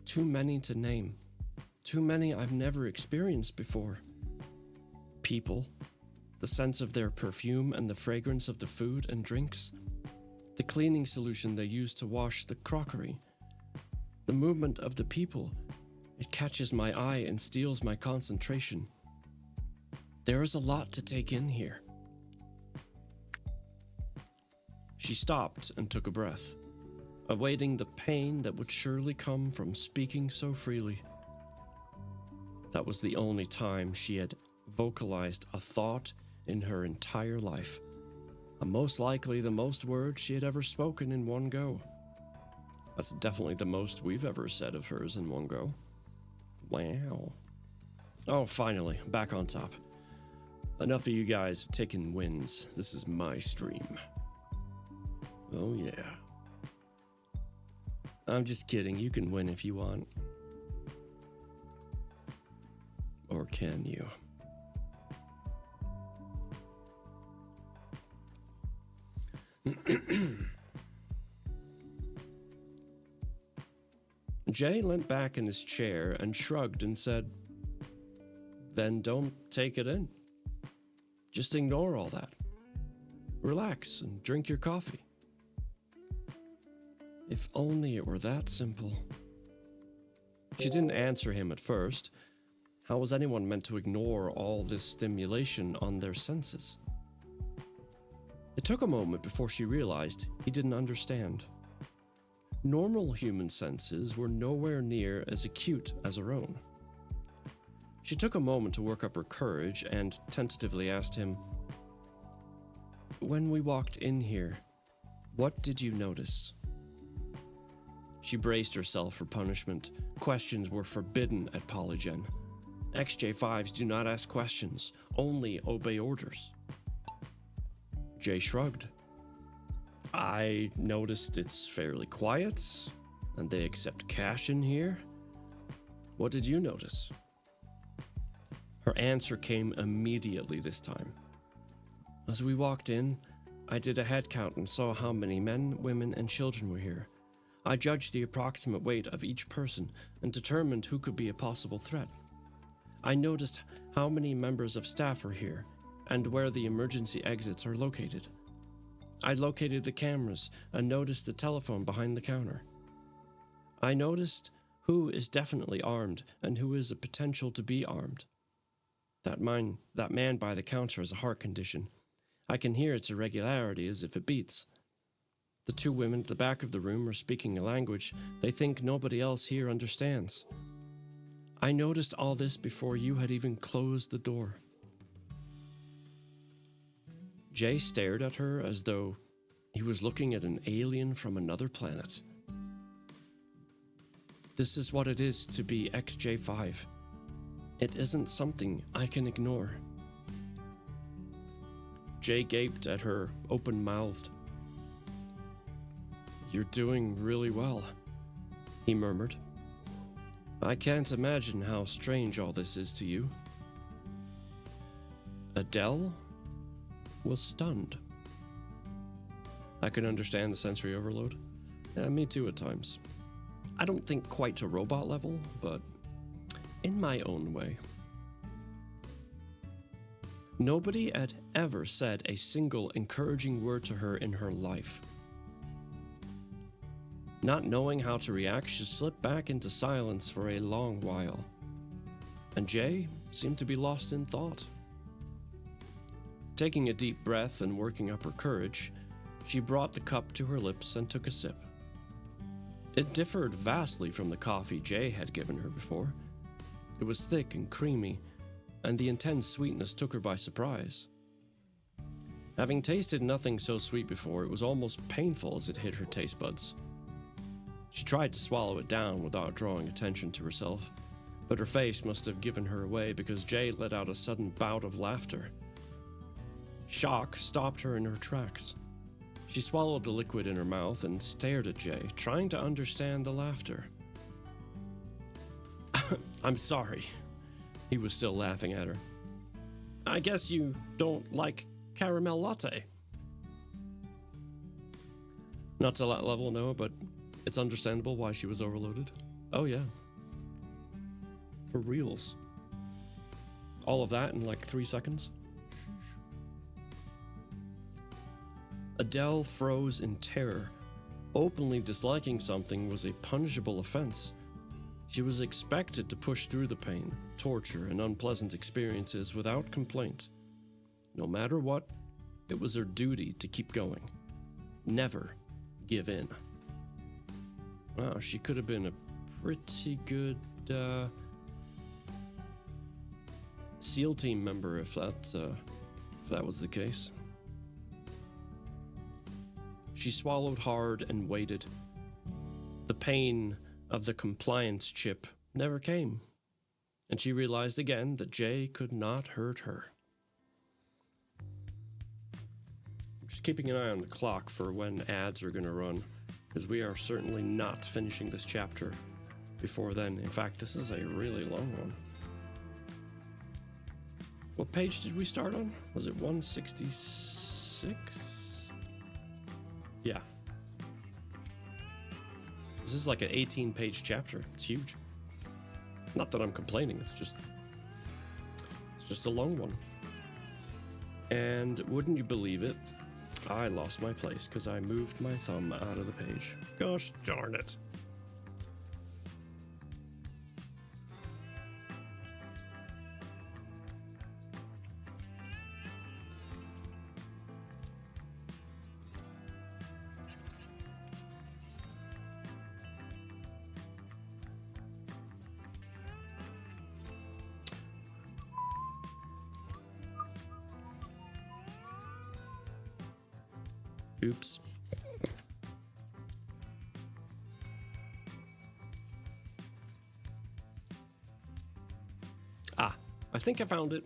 Too many to name. Too many I've never experienced before. People. The sense of their perfume and the fragrance of the food and drinks. The cleaning solution they use to wash the crockery. The movement of the people. It catches my eye and steals my concentration. There is a lot to take in here. She stopped and took a breath, awaiting the pain that would surely come from speaking so freely. That was the only time she had vocalized a thought in her entire life, and most likely the most words she had ever spoken in one go. That's definitely the most we've ever said of hers in one go. Wow. Oh, finally, back on top. Enough of you guys taking wins. This is my stream. Oh yeah. I'm just kidding. You can win if you want. Or can you? Jay leant back in his chair and shrugged and said, Then don't take it in. Just ignore all that. Relax and drink your coffee. If only it were that simple. She didn't answer him at first. How was anyone meant to ignore all this stimulation on their senses? It took a moment before she realized he didn't understand. Normal human senses were nowhere near as acute as her own. She took a moment to work up her courage and tentatively asked him, When we walked in here, what did you notice? She braced herself for punishment. Questions were forbidden at Polygen. XJ5s do not ask questions, only obey orders. Jay shrugged. I noticed it's fairly quiet, and they accept cash in here. What did you notice? Her answer came immediately this time. As we walked in, I did a head count and saw how many men, women, and children were here. I judged the approximate weight of each person and determined who could be a possible threat. I noticed how many members of staff are here and where the emergency exits are located. I located the cameras and noticed the telephone behind the counter. I noticed who is definitely armed and who is a potential to be armed. That man by the counter has a heart condition. I can hear its irregularity as if it beats. The two women at the back of the room are speaking a language they think nobody else here understands. I noticed all this before you had even closed the door. Jay stared at her as though he was looking at an alien from another planet. This is what it is to be XJ5. It isn't something I can ignore. Jay gaped at her, open-mouthed. You're doing really well, he murmured. I can't imagine how strange all this is to you. Adele was stunned. I can understand the sensory overload. Yeah, me too at times. I don't think quite to robot level, but in my own way. Nobody had ever said a single encouraging word to her in her life. Not knowing how to react, she slipped back into silence for a long while, and Jay seemed to be lost in thought. Taking a deep breath and working up her courage, she brought the cup to her lips and took a sip. It differed vastly from the coffee Jay had given her before. It was thick and creamy, and the intense sweetness took her by surprise. Having tasted nothing so sweet before, it was almost painful as it hit her taste buds. She tried to swallow it down without drawing attention to herself, but her face must have given her away because Jay let out a sudden bout of laughter. Shock stopped her in her tracks. She swallowed the liquid in her mouth and stared at Jay, trying to understand the laughter. I'm sorry. He was still laughing at her. I guess you don't like caramel latte. Not to that level, no, but it's understandable why she was overloaded. Oh yeah. For reals. All of that in like 3 seconds? Adele froze in terror. Openly disliking something was a punishable offense. She was expected to push through the pain, torture, and unpleasant experiences without complaint. No matter what, it was her duty to keep going. Never give in. Wow, she could have been a pretty good SEAL team member if that was the case. She swallowed hard and waited. The pain of the compliance chip never came, and she realized again that Jay could not hurt her. I'm just keeping an eye on the clock for when ads are going to run, because we are certainly not finishing this chapter before then. In fact, this is a really long one. What page did we start on? Was it 166? Yeah. This is like an 18-page chapter. It's huge. Not that I'm complaining, it's just a long one. And wouldn't you believe it? I lost my place because I moved my thumb out of the page. Gosh darn it. Oops. Ah, I think I found it.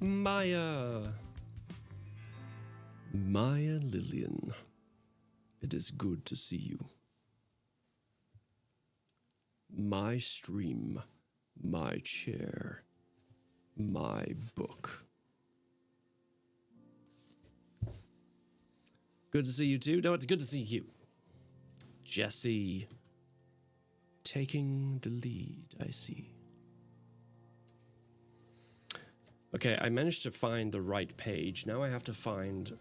Maya Lillian, it is good to see you. My stream, my chair, my book. Good to see you too. No, it's good to see you. Jesse. Taking the lead, I see. Okay, I managed to find the right page. Now I have to find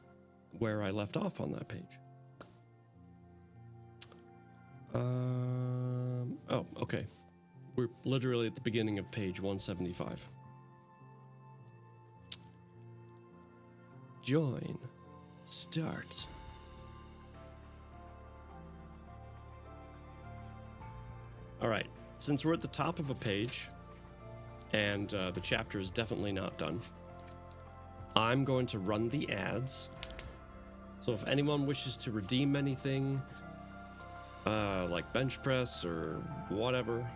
where I left off on that page. Oh, okay. We're literally at the beginning of page 175. Join. Start. All right. Since we're at the top of a page, and the chapter is definitely not done, I'm going to run the ads. So if anyone wishes to redeem anything, like bench press or whatever,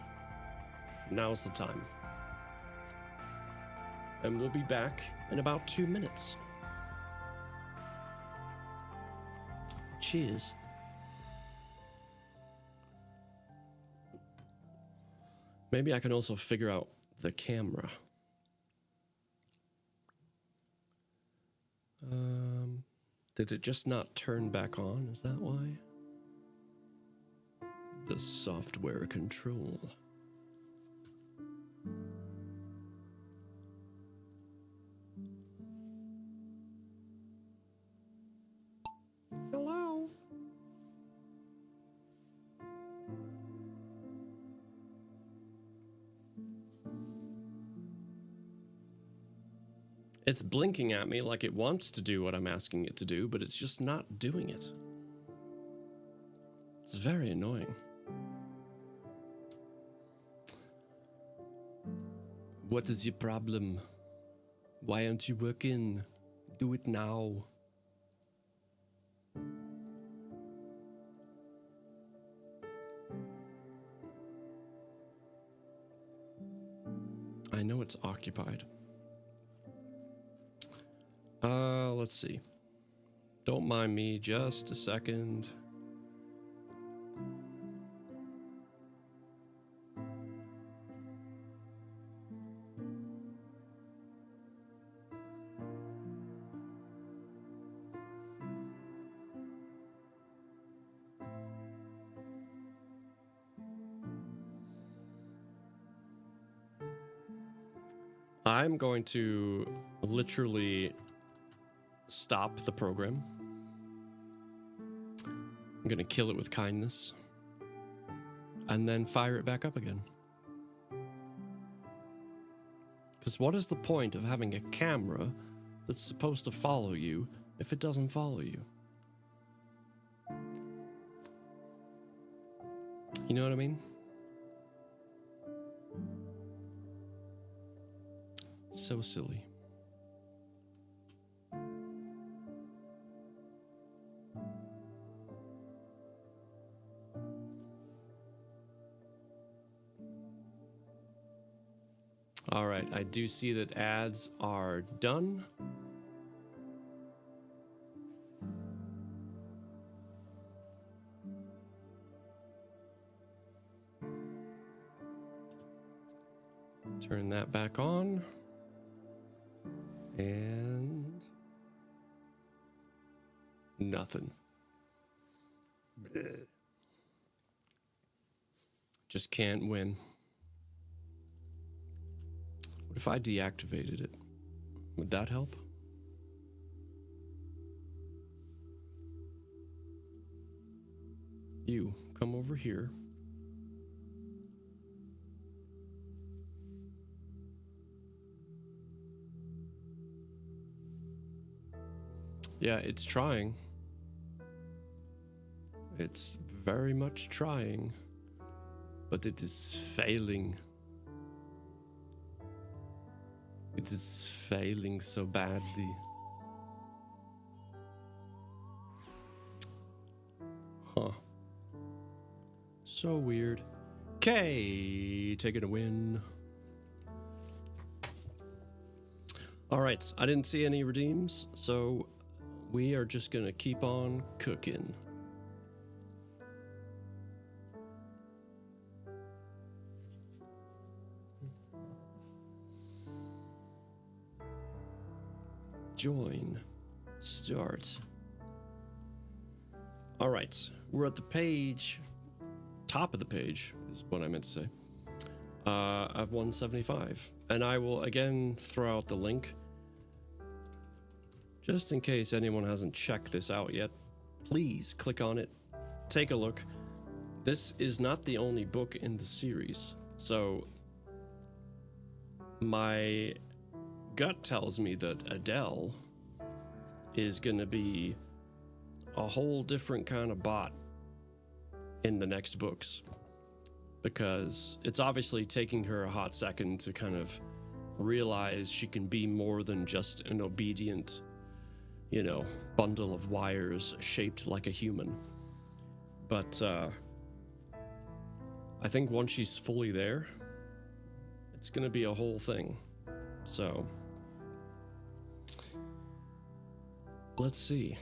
now's the time. And we'll be back in about 2 minutes. Cheers. Maybe I can also figure out the camera. Did it just not turn back on? Is that why? The software control. Hello? It's blinking at me like it wants to do what I'm asking it to do, but it's just not doing it. It's very annoying. What is your problem? Why aren't you working? Do it now. I know it's occupied. Let's see. Don't mind me just a second. I'm going to literally stop the program. I'm going to kill it with kindness and then fire it back up again. Because what is the point of having a camera that's supposed to follow you if it doesn't follow you? You know what I mean? So silly. All right, I do see that ads are done. Turn that back on. And nothing. Blech. Just can't win. What if I deactivated it? Would that help? You, come over here. Yeah, it's trying. It's very much trying, but it is failing. It is failing so badly. Huh. So weird. Okay, taking a win. All right, I didn't see any redeems, so we are just gonna keep on cooking. Join. Start. All right, we're at the page, top of the page is what I meant to say, of 175. And I will again throw out the link. Just in case anyone hasn't checked this out yet, please click on it, take a look. This is not the only book in the series, so my gut tells me that Adele is going to be a whole different kind of bot in the next books, because it's obviously taking her a hot second to kind of realize she can be more than just an obedient, bundle of wires shaped like a human. But I think once she's fully there, it's going to be a whole thing. So, let's see.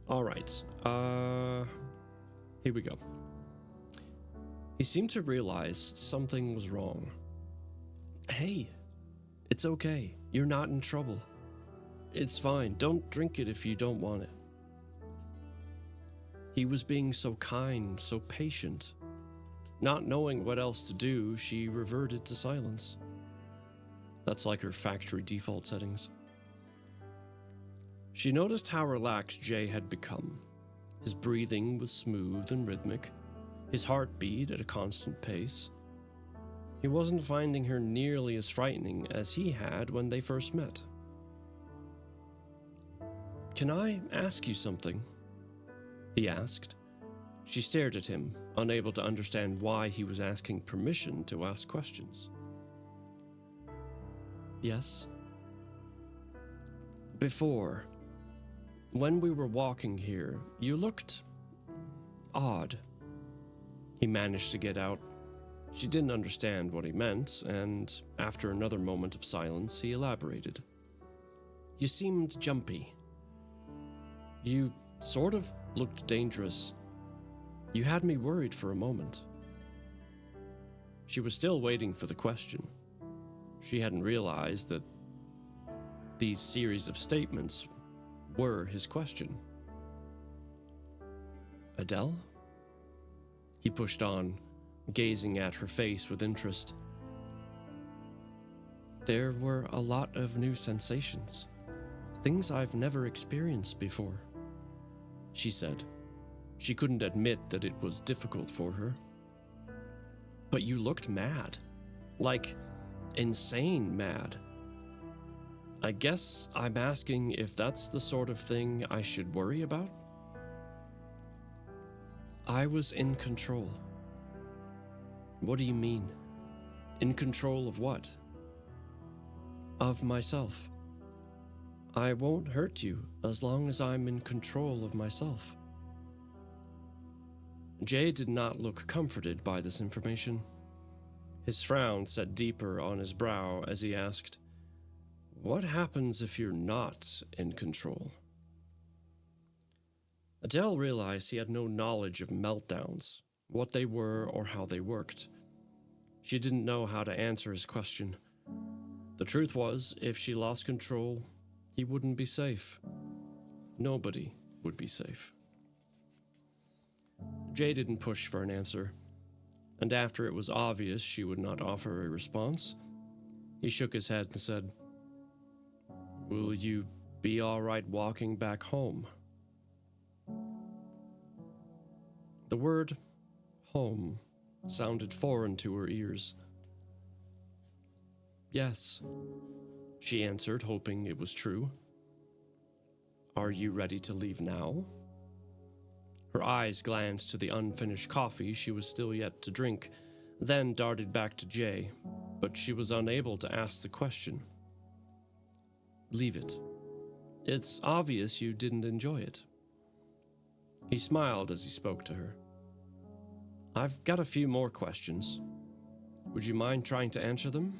All right. Here we go. He seemed to realize something was wrong. Hey, it's okay. You're not in trouble. It's fine. Don't drink it if you don't want it. He was being so kind, so patient. Not knowing what else to do, she reverted to silence. That's like her factory default settings. She noticed how relaxed Jay had become. His breathing was smooth and rhythmic, his heart beat at a constant pace. He wasn't finding her nearly as frightening as he had when they first met. "Can I ask you something?" he asked. She stared at him, unable to understand why he was asking permission to ask questions. "Yes." "Before, when we were walking here, you looked odd." He managed to get out. She didn't understand what he meant, and after another moment of silence, he elaborated. "You seemed jumpy. You sort of looked dangerous. You had me worried for a moment." She was still waiting for the question. She hadn't realized that these series of statements were his question. "Adele?" He pushed on, gazing at her face with interest. "There were a lot of new sensations, things I've never experienced before," she said. She couldn't admit that it was difficult for her. "But you looked mad, like insane mad. I guess I'm asking if that's the sort of thing I should worry about?" "I was in control." "What do you mean? In control of what?" "Of myself. I won't hurt you as long as I'm in control of myself." Jay did not look comforted by this information. His frown set deeper on his brow as he asked, "What happens if you're not in control?" Adele realized he had no knowledge of meltdowns, what they were or how they worked. She didn't know how to answer his question. The truth was, if she lost control, he wouldn't be safe. Nobody would be safe. Jay didn't push for an answer, and after it was obvious she would not offer a response, he shook his head and said, "Will you be all right walking back home?" The word home sounded foreign to her ears. "Yes," she answered, hoping it was true. "Are you ready to leave now?" Her eyes glanced to the unfinished coffee she was still yet to drink, then darted back to Jay, but she was unable to ask the question. "Leave it. It's obvious you didn't enjoy it." He smiled as he spoke to her. "I've got a few more questions. Would you mind trying to answer them?"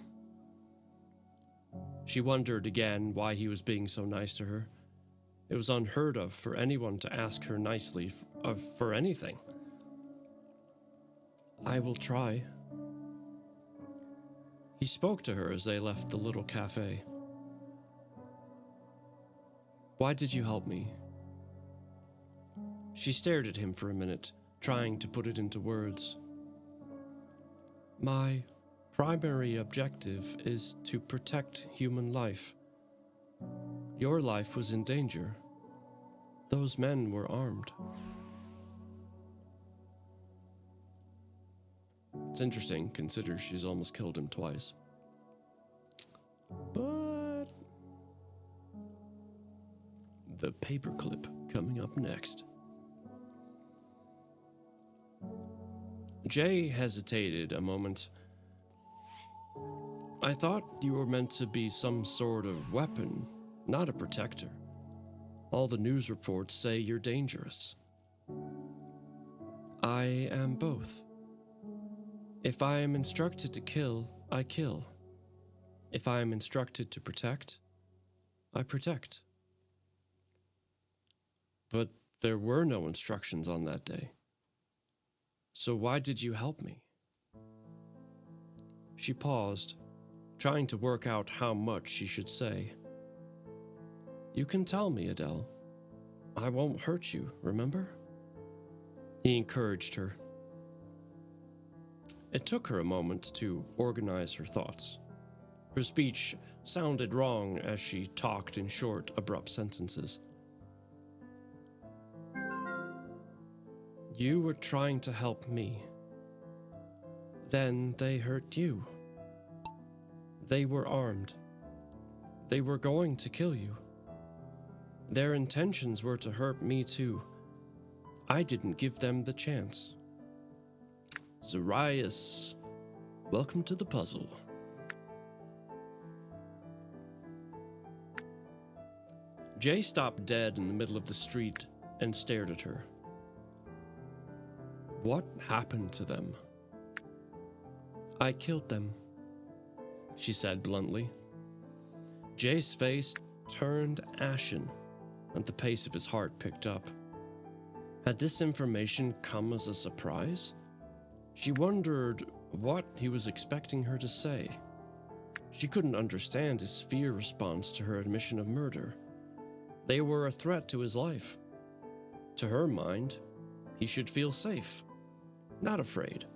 She wondered again why he was being so nice to her. It was unheard of for anyone to ask her nicely for anything. "I will try." He spoke to her as they left the little cafe. "Why did you help me?" She stared at him for a minute, trying to put it into words. "My primary objective is to protect human life. Your life was in danger. Those men were armed. It's interesting, consider she's almost killed him twice. But the paperclip coming up next. Jay hesitated a moment. I thought you were meant to be some sort of weapon, not a protector. All the news reports say you're dangerous. I am both. If I am instructed to kill, I kill. If I am instructed to protect, I protect. But there were no instructions on that day. So why did you help me? She paused, trying to work out how much she should say. You can tell me, Adele. I won't hurt you, remember? He encouraged her. It took her a moment to organize her thoughts. Her speech sounded wrong as she talked in short, abrupt sentences. You were trying to help me. Then they hurt you. They were armed. They were going to kill you. Their intentions were to hurt me too. I didn't give them the chance. Zarias, welcome to the puzzle. Jay stopped dead in the middle of the street and stared at her. What happened to them? I killed them, she said bluntly. Jay's face turned ashen, and the pace of his heart picked up. Had this information come as a surprise? She wondered what he was expecting her to say. She couldn't understand his fear response to her admission of murder. They were a threat to his life. To her mind, he should feel safe, not afraid.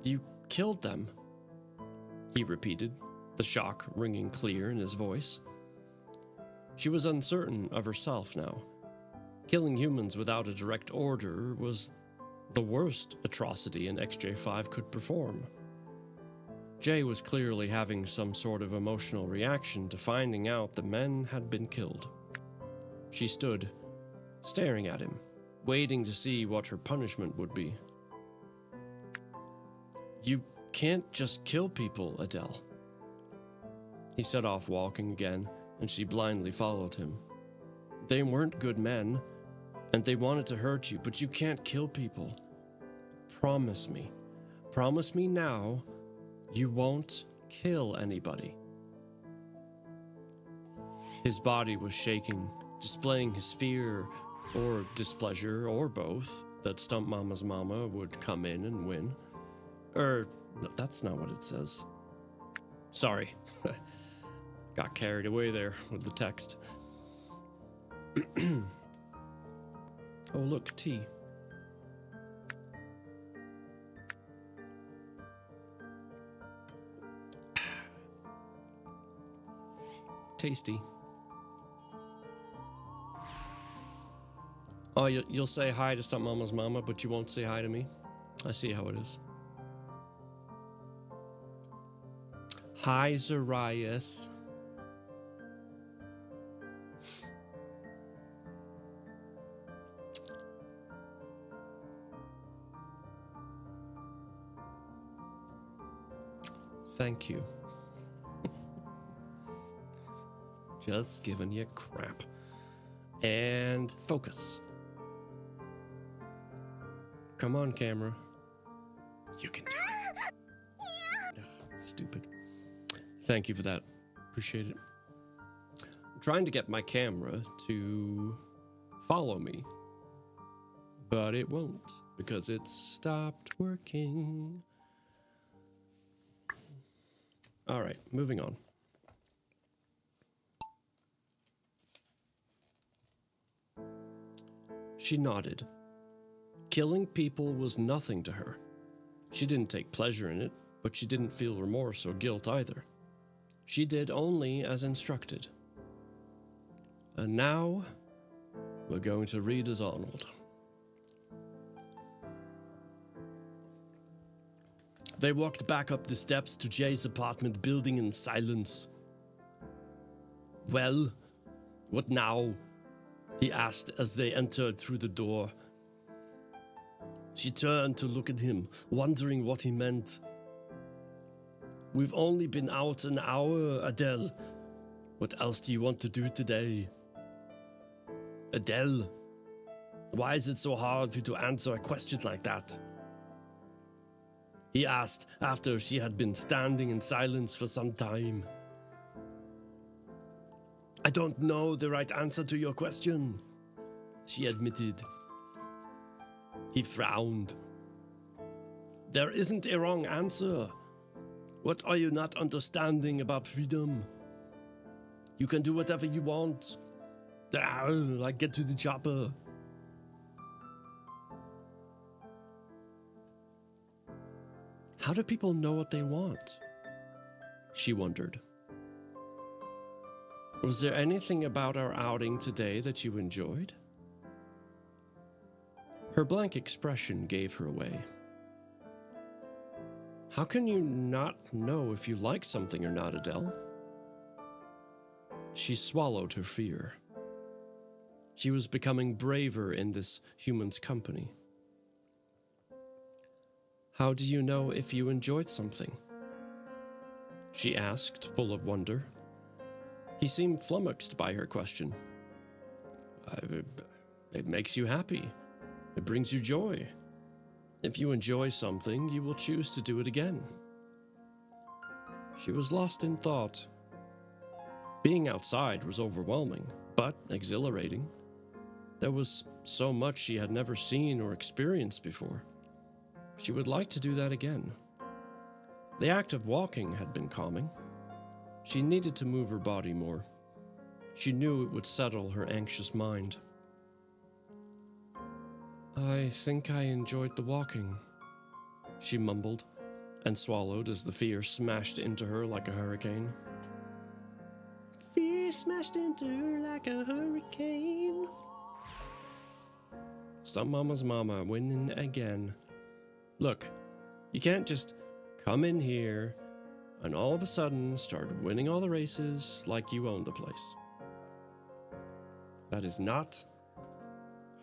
You killed them, he repeated, the shock ringing clear in his voice. She was uncertain of herself now. Killing humans without a direct order was the worst atrocity an XJ5 could perform. Jay was clearly having some sort of emotional reaction to finding out the men had been killed. She stood, staring at him, waiting to see what her punishment would be. You can't just kill people, Adele. He set off walking again, and she blindly followed him. They weren't good men, and they wanted to hurt you, but you can't kill people. Promise me. Promise me now you won't kill anybody. His body was shaking, displaying his fear or displeasure, or both, that Stump Mama's mama would come in and win. That's not what it says. Sorry. Got carried away there with the text. Oh, look, tea. Tasty. Oh, you'll say hi to Stump Mama's mama, but you won't say hi to me? I see how it is. Hi, Zarias. Thank you. Just giving you crap. And focus. Come on, camera. You can do it. Ugh, stupid. Thank you for that. Appreciate it. I'm trying to get my camera to follow me, but it won't because it stopped working. All right, moving on. She nodded. Killing people was nothing to her. She didn't take pleasure in it, but she didn't feel remorse or guilt either. She did only as instructed. And now, we're going to read as Arnold. They walked back up the steps to Jay's apartment building in silence. Well, what now? He asked as they entered through the door. She turned to look at him, wondering what he meant. We've only been out an hour, Adele. What else do you want to do today? Adele, why is it so hard for you to answer a question like that? He asked after she had been standing in silence for some time. I don't know the right answer to your question, she admitted. He frowned. There isn't a wrong answer. What are you not understanding about freedom? You can do whatever you want. Like get to the chopper. How do people know what they want? She wondered. Was there anything about our outing today that you enjoyed? Her blank expression gave her away. How can you not know if you like something or not, Adele? She swallowed her fear. She was becoming braver in this human's company. How do you know if you enjoyed something? She asked, full of wonder. He seemed flummoxed by her question. It makes you happy. It brings you joy. If you enjoy something, you will choose to do it again. She was lost in thought. Being outside was overwhelming, but exhilarating. There was so much she had never seen or experienced before. She would like to do that again. The act of walking had been calming. She needed to move her body more. She knew it would settle her anxious mind. I think I enjoyed the walking, she mumbled, and swallowed as the fear smashed into her like a hurricane. Fear smashed into her like a hurricane. Stop Mama's mama winning again. Look, you can't just come in here and all of a sudden start winning all the races like you own the place. That is not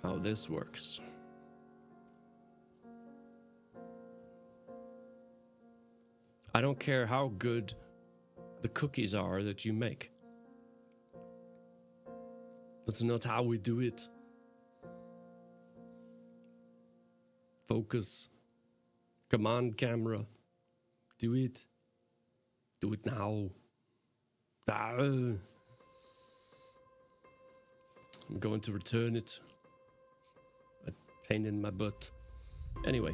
how this works. I don't care how good the cookies are that you make. That's not how we do it. Focus. Come on, camera. Do it. Do it now. I'm going to return it. A pain in my butt. Anyway.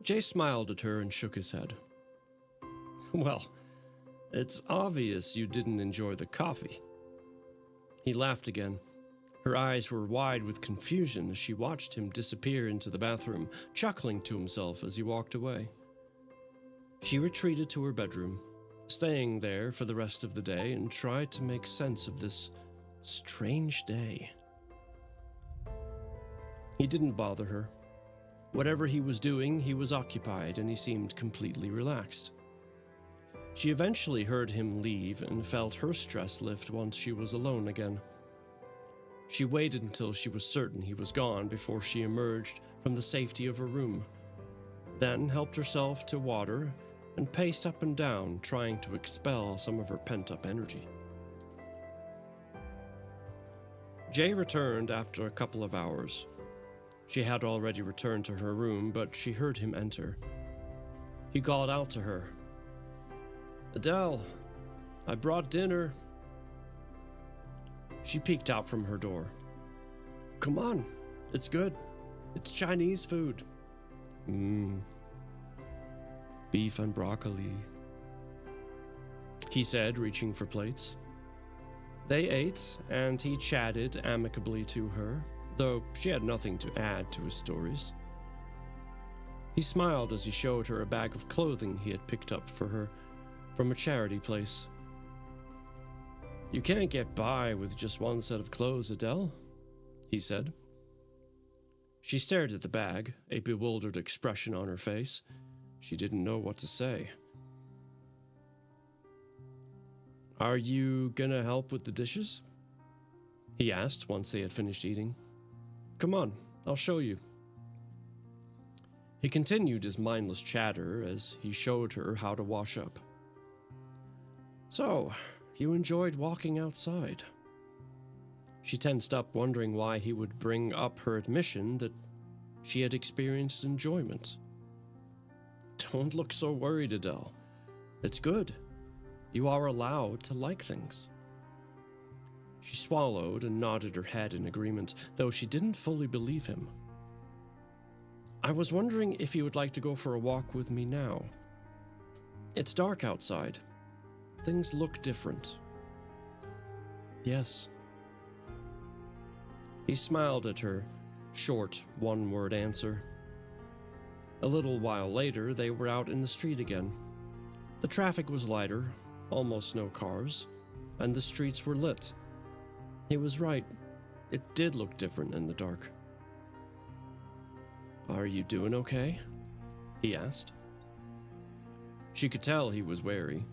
Jay smiled at her and shook his head. Well, it's obvious you didn't enjoy the coffee. He laughed again. Her eyes were wide with confusion as she watched him disappear into the bathroom, chuckling to himself as he walked away. She retreated to her bedroom, staying there for the rest of the day, and tried to make sense of this strange day. He didn't bother her. Whatever he was doing, he was occupied, and he seemed completely relaxed. She eventually heard him leave and felt her stress lift once she was alone again. She waited until she was certain he was gone before she emerged from the safety of her room, then helped herself to water and paced up and down, trying to expel some of her pent-up energy. Jay returned after a couple of hours. She had already returned to her room, but she heard him enter. He called out to her. Adele, I brought dinner. She peeked out from her door. Come on, it's good. It's Chinese food. Beef and broccoli, he said, reaching for plates. They ate, and he chatted amicably to her, though she had nothing to add to his stories. He smiled as he showed her a bag of clothing he had picked up for her from a charity place. You can't get by with just one set of clothes, Adele, he said. She stared at the bag, a bewildered expression on her face. She didn't know what to say. Are you gonna help with the dishes? He asked once they had finished eating. Come on, I'll show you. He continued his mindless chatter as he showed her how to wash up. So, you enjoyed walking outside? She tensed up, wondering why he would bring up her admission that she had experienced enjoyment. Don't look so worried, Adele. It's good. You are allowed to like things. She swallowed and nodded her head in agreement, though she didn't fully believe him. I was wondering if you would like to go for a walk with me now. It's dark outside. Things look different. Yes. He smiled at her short, one-word answer. A little while later, they were out in the street again. The traffic was lighter, almost no cars, and the streets were lit. He was right. It did look different in the dark. Are you doing okay? He asked. She could tell he was wary.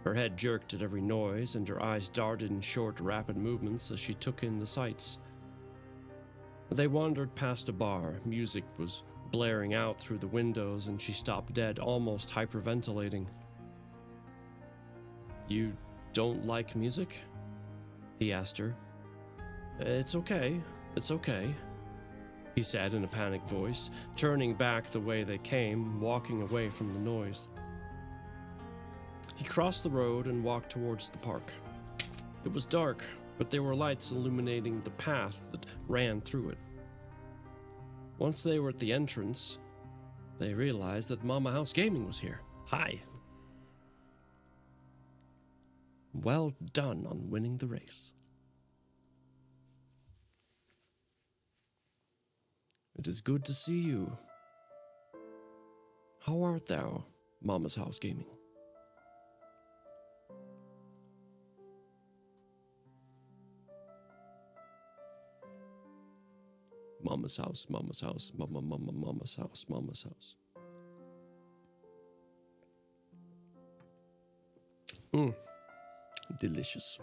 Her head jerked at every noise, and her eyes darted in short, rapid movements as she took in the sights. They wandered past a bar. Music was blaring out through the windows, and she stopped dead, almost hyperventilating. You don't like music? He asked her. It's okay, he said in a panicked voice, turning back the way they came, walking away from the noise. He crossed the road and walked towards the park. It was dark, but there were lights illuminating the path that ran through it. Once they were at the entrance, they realized that Mama House Gaming was here. Hi. Well done on winning the race. It is good to see you. How art thou, Mama's House Gaming? Mama's house, Mama's house, Mama's house, Mama's house. Delicious.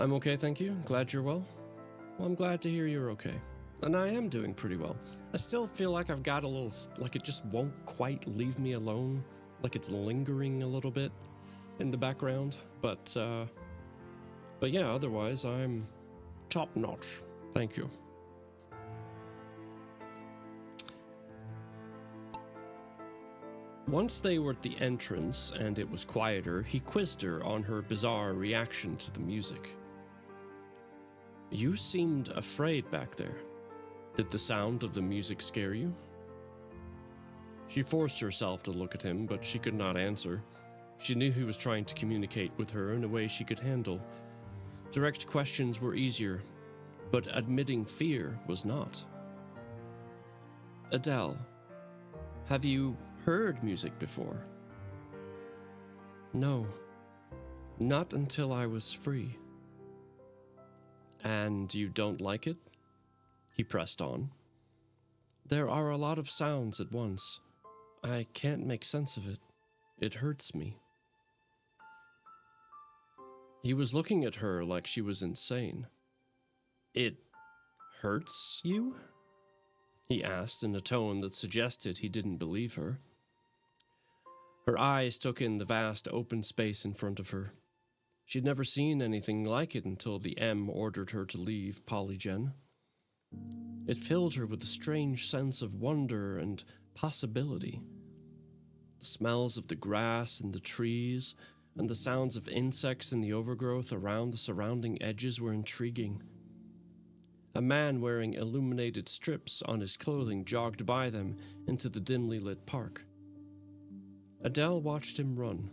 I'm okay, thank you. Glad you're well. Well, I'm glad to hear you're okay. And I am doing pretty well. I still feel like I've got a little, like it just won't quite leave me alone. Like it's lingering a little bit in the background. But yeah, otherwise I'm top notch. Thank you. Once they were at the entrance and it was quieter, he quizzed her on her bizarre reaction to the music. You seemed afraid back there. Did the sound of the music scare you? She forced herself to look at him, but she could not answer. She knew he was trying to communicate with her in a way she could handle. Direct questions were easier, but admitting fear was not. Adele, have you heard music before? No, not until I was free. And you don't like it? He pressed on. There are a lot of sounds at once. I can't make sense of it. It hurts me. He was looking at her like she was insane. It hurts you? He asked in a tone that suggested he didn't believe her. Her eyes took in the vast open space in front of her. She'd never seen anything like it until the M ordered her to leave Polygen. It filled her with a strange sense of wonder and possibility. The smells of the grass and the trees, and the sounds of insects in the overgrowth around the surrounding edges were intriguing. A man wearing illuminated strips on his clothing jogged by them into the dimly lit park. Adele watched him run,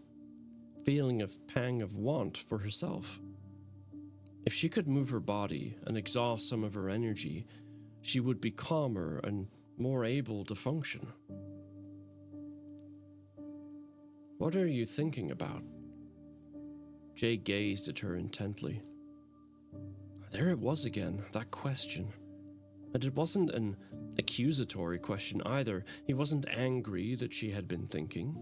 feeling a pang of want for herself. If she could move her body and exhaust some of her energy, she would be calmer and more able to function. What are you thinking about? Jay gazed at her intently. There it was again, that question. And it wasn't an accusatory question either. He wasn't angry that she had been thinking.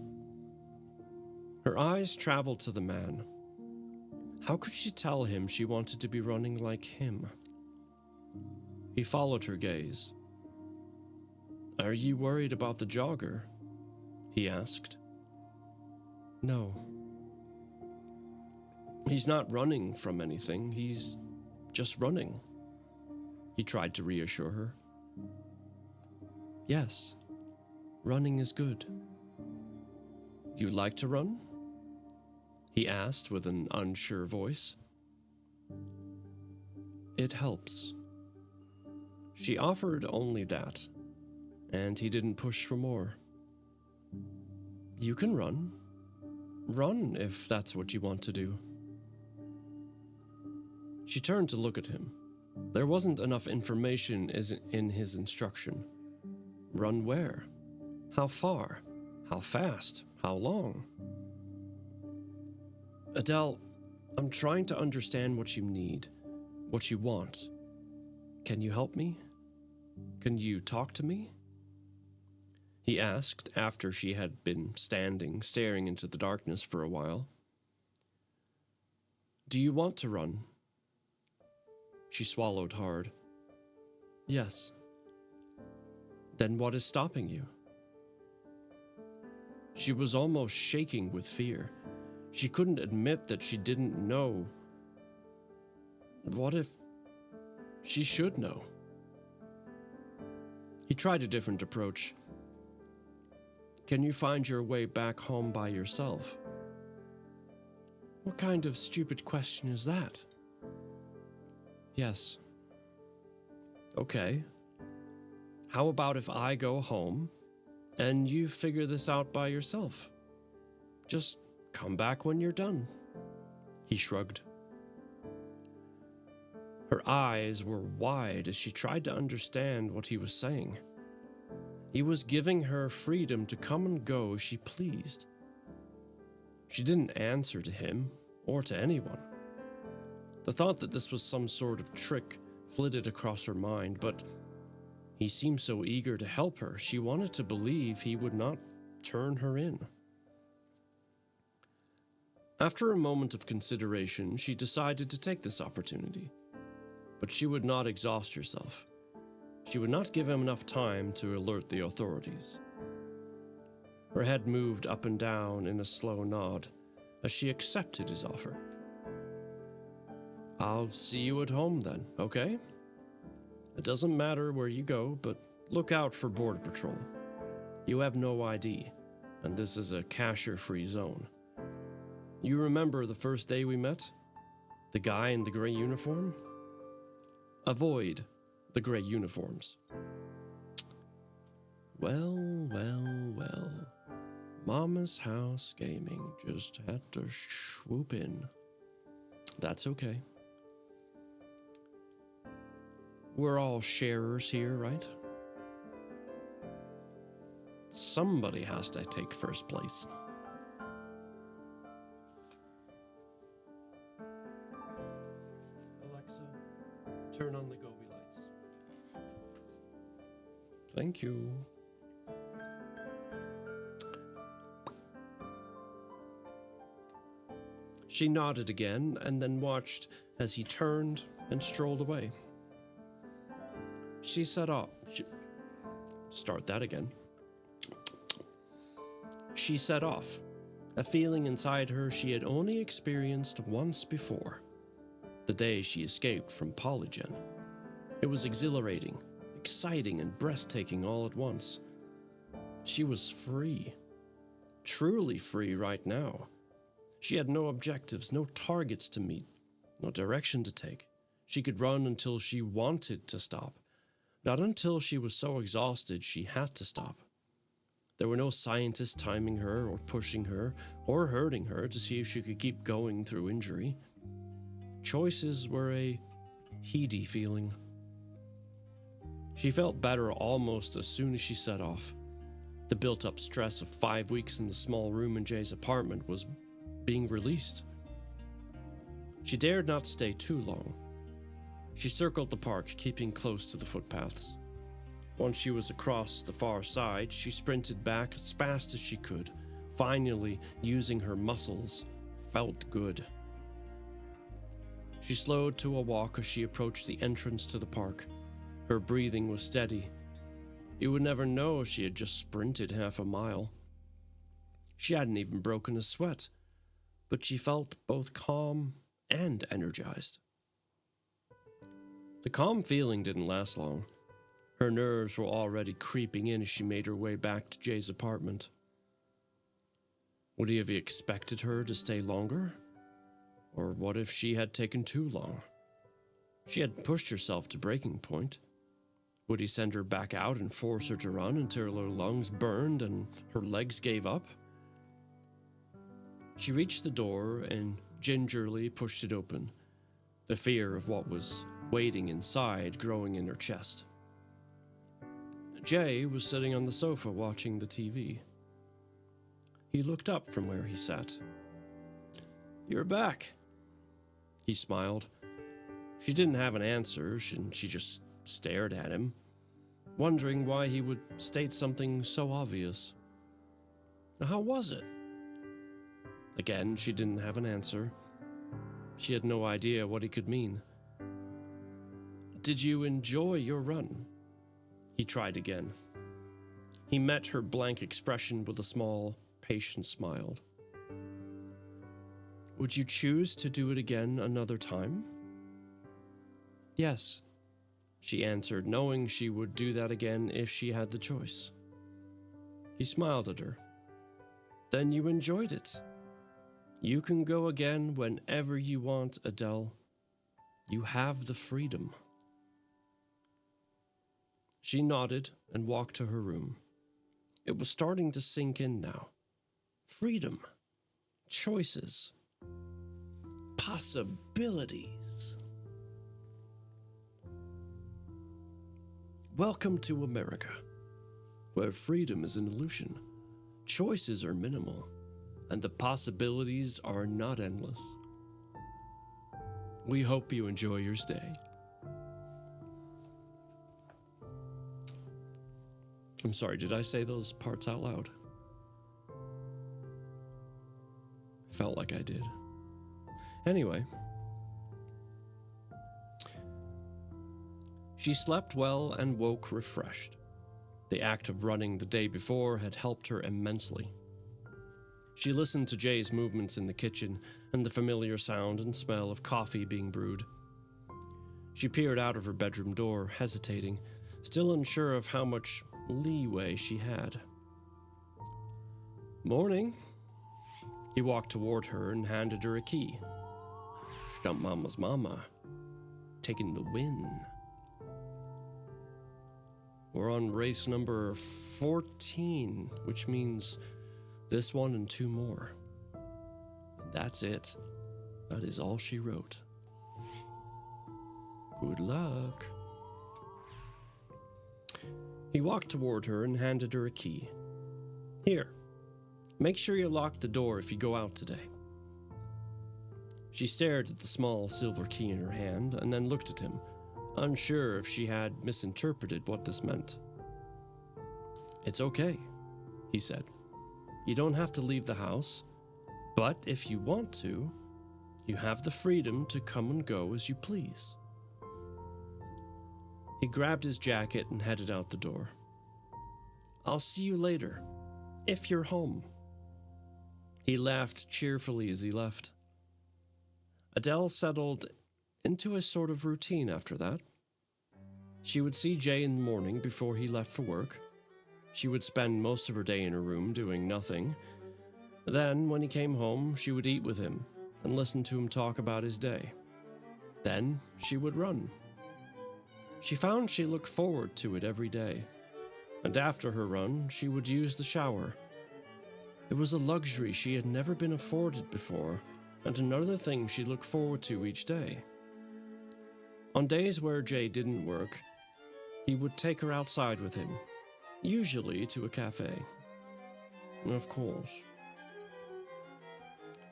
Her eyes traveled to the man. How could she tell him she wanted to be running like him? He followed her gaze. Are you worried about the jogger? He asked. No. He's not running from anything. He's just running. He tried to reassure her. Yes, running is good. You like to run? He asked with an unsure voice. It helps. She offered only that, and he didn't push for more. You can run. Run if that's what you want to do. She turned to look at him. There wasn't enough information in his instruction. Run where? How far? How fast? How long? Adele, I'm trying to understand what you need, what you want. Can you help me? Can you talk to me? He asked after she had been standing, staring into the darkness for a while. Do you want to run? She swallowed hard. Yes. Then what is stopping you? She was almost shaking with fear. She couldn't admit that she didn't know. What if she should know? He tried a different approach. Can you find your way back home by yourself? What kind of stupid question is that? Yes. Okay. How about if I go home and you figure this out by yourself? Just come back when you're done. He shrugged. Her eyes were wide as she tried to understand what he was saying. He was giving her freedom to come and go as she pleased. She didn't answer to him or to anyone. The thought that this was some sort of trick flitted across her mind, but he seemed so eager to help her, she wanted to believe he would not turn her in. After a moment of consideration, she decided to take this opportunity, but she would not exhaust herself. She would not give him enough time to alert the authorities. Her head moved up and down in a slow nod as she accepted his offer. I'll see you at home then, okay? It doesn't matter where you go, but look out for Border Patrol. You have no ID, and this is a cashier-free zone. You remember the first day we met? The guy in the gray uniform? Avoid the gray uniforms. Well. Mama's House Gaming just had to swoop in. That's okay. We're all sharers here, right? Somebody has to take first place. Alexa, turn on the Gobi lights. Thank you. She nodded again and then watched as he turned and strolled away. She set off. Start that again. She set off, a feeling inside her she had only experienced once before, the day she escaped from Polygen. It was exhilarating, exciting, and breathtaking all at once. She was free, truly free right now. She had no objectives, no targets to meet, no direction to take. She could run until she wanted to stop, not until she was so exhausted she had to stop. There were no scientists timing her or pushing her or hurting her to see if she could keep going through injury. Choices were a heady feeling. She felt better almost as soon as she set off. The built-up stress of 5 weeks in the small room in Jay's apartment was being released. She dared not stay too long. She circled the park, keeping close to the footpaths. Once she was across the far side, she sprinted back as fast as she could. Finally, using her muscles, felt good. She slowed to a walk as she approached the entrance to the park. Her breathing was steady. You would never know she had just sprinted half a mile. She hadn't even broken a sweat, but she felt both calm and energized. The calm feeling didn't last long. Her nerves were already creeping in as she made her way back to Jay's apartment. Would he have expected her to stay longer? Or what if she had taken too long? She had pushed herself to breaking point. Would he send her back out and force her to run until her lungs burned and her legs gave up? She reached the door and gingerly pushed it open, the fear of what was waiting inside growing in her chest. Jay was sitting on the sofa watching the TV. He looked up from where he sat. "You're back," he smiled. She didn't have an answer, and she just stared at him, wondering why he would state something so obvious. How was it? Again, she didn't have an answer. She had no idea what he could mean. "Did you enjoy your run?" He tried again. He met her blank expression with a small, patient smile. "Would you choose to do it again another time?" "Yes," she answered, knowing she would do that again if she had the choice. He smiled at her. "Then you enjoyed it. You can go again whenever you want, Adele. You have the freedom." She nodded and walked to her room. It was starting to sink in now. Freedom. Choices. Possibilities. Welcome to America, where freedom is an illusion, choices are minimal, and the possibilities are not endless. We hope you enjoy your stay. I'm sorry, did I say those parts out loud? Felt like I did. Anyway. She slept well and woke refreshed. The act of running the day before had helped her immensely. She listened to Jay's movements in the kitchen and the familiar sound and smell of coffee being brewed. She peered out of her bedroom door, hesitating, still unsure of how much leeway she had. "Morning." He walked toward her and handed her a key. Stump Mama's mama, taking the win. We're on race number 14, which means this one and 2 more. That's it. That is all she wrote. Good luck. He walked toward her and handed her a key. "Here, make sure you lock the door if you go out today." She stared at the small silver key in her hand and then looked at him, unsure if she had misinterpreted what this meant. "It's okay," he said. "You don't have to leave the house, but if you want to, you have the freedom to come and go as you please." He grabbed his jacket and headed out the door. "I'll see you later, if you're home." He laughed cheerfully as he left. Adele settled into a sort of routine after that. She would see Jay in the morning before he left for work. She would spend most of her day in her room doing nothing. Then, when he came home, she would eat with him and listen to him talk about his day. Then she would run. She found she looked forward to it every day, and after her run, she would use the shower. It was a luxury she had never been afforded before, and another thing she looked forward to each day. On days where Jay didn't work, he would take her outside with him, usually to a cafe. Of course.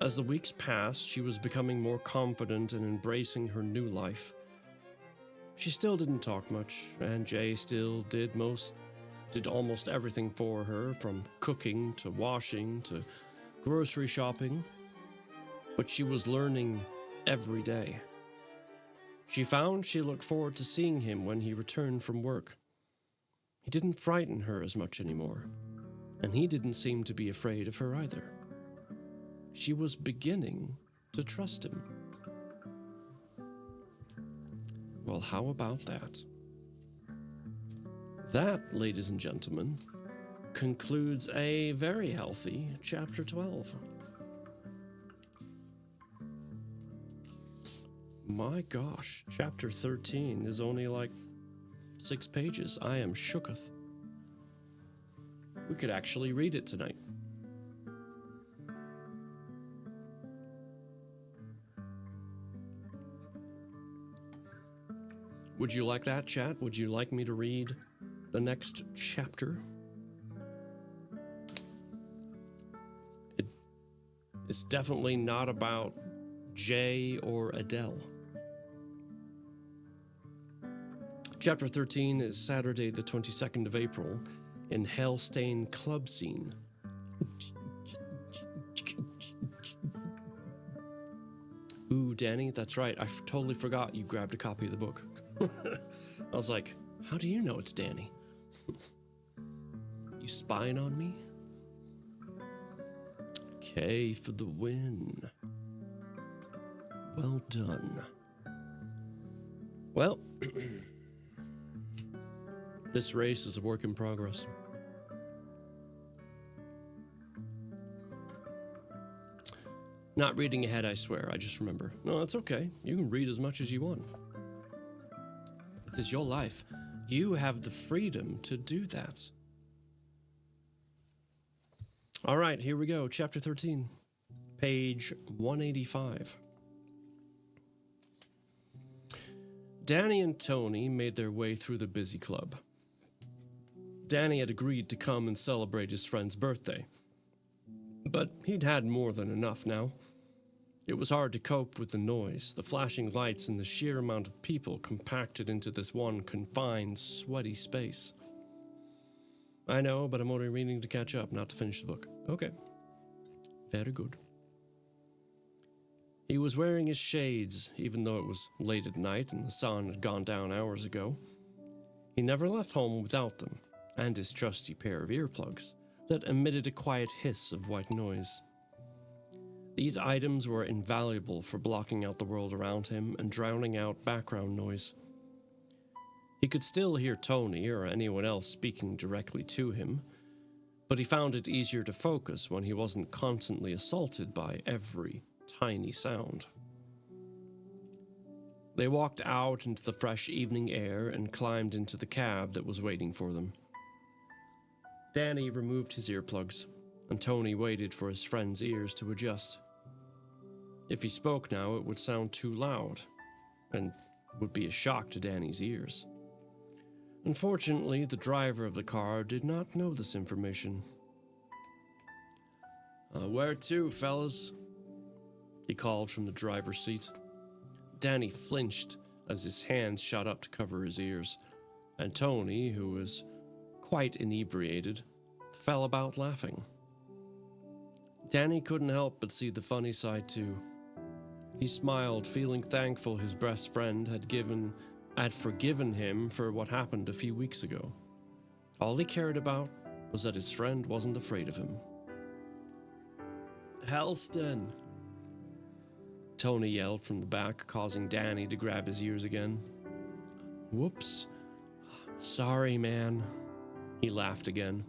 As the weeks passed, she was becoming more confident and embracing her new life. She still didn't talk much, and Jay still did almost everything for her, from cooking to washing to grocery shopping. But she was learning every day. She found she looked forward to seeing him when he returned from work. He didn't frighten her as much anymore, and he didn't seem to be afraid of her either. She was beginning to trust him. Well, how about that? That, ladies and gentlemen, concludes a very healthy chapter 12. My gosh, chapter 13 is only like 6 pages. I am shooketh. We could actually read it tonight. Would you like that, chat? Would you like me to read the next chapter? It's definitely not about Jay or Adele. Chapter 13 is Saturday the 22nd of April in Hellstain Club Scene. Ooh, Danny, that's right. I totally forgot you grabbed a copy of the book. I was like, how do you know it's Danny? You spying on me? Okay, for the win. Well done. Well, this race is a work in progress. Not reading ahead, I swear. I just remember. No, that's okay. You can read as much as you want. It is your life. You have the freedom to do that. All right, here we go. Chapter 13, page 185. Danny and Tony made their way through the busy club. Danny had agreed to come and celebrate his friend's birthday, but he'd had more than enough now. It was hard to cope with the noise, the flashing lights, and the sheer amount of people compacted into this one confined, sweaty space. I know, but I'm only reading to catch up, not to finish the book. Okay. Very good. He was wearing his shades, even though it was late at night and the sun had gone down hours ago. He never left home without them, and his trusty pair of earplugs that emitted a quiet hiss of white noise. These items were invaluable for blocking out the world around him and drowning out background noise. He could still hear Tony or anyone else speaking directly to him, but he found it easier to focus when he wasn't constantly assaulted by every tiny sound. They walked out into the fresh evening air and climbed into the cab that was waiting for them. Danny removed his earplugs, and Tony waited for his friend's ears to adjust. If he spoke now, it would sound too loud, and would be a shock to Danny's ears. Unfortunately, the driver of the car did not know this information. Where to, fellas? He called from the driver's seat. Danny flinched as his hands shot up to cover his ears, and Tony, who was quite inebriated, fell about laughing. Danny couldn't help but see the funny side too. He smiled, feeling thankful his best friend had forgiven him for what happened a few weeks ago. All he cared about was that his friend wasn't afraid of him. Helston! Tony yelled from the back, causing Danny to grab his ears again. Whoops. Sorry, man. He laughed again.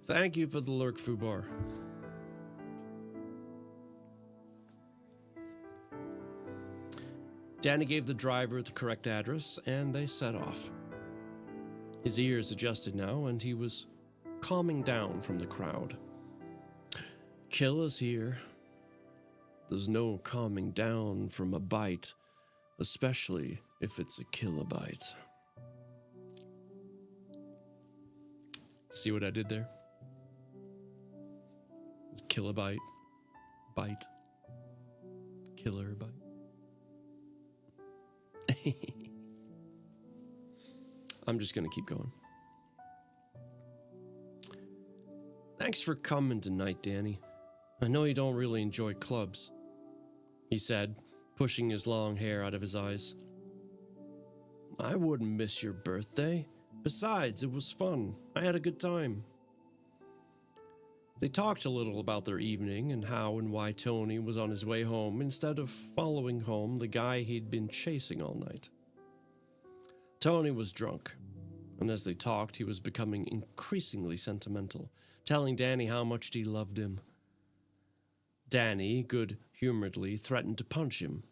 Thank you for the lurk, Fubar. Danny gave the driver the correct address, and they set off. His ears adjusted now, and he was calming down from the crowd. Killa's here. There's no calming down from a bite, especially if it's a kilobite. See what I did there? It's kilobite, bite, killer bite. I'm just gonna keep going. Thanks for coming tonight, Danny. I know you don't really enjoy clubs, he said, pushing his long hair out of his eyes. I wouldn't miss your birthday. Besides, it was fun. I had a good time. They talked a little about their evening and how and why Tony was on his way home instead of following home the guy he'd been chasing all night. Tony was drunk, and as they talked, he was becoming increasingly sentimental, telling Danny how much he loved him. Danny, good-humoredly, threatened to punch him,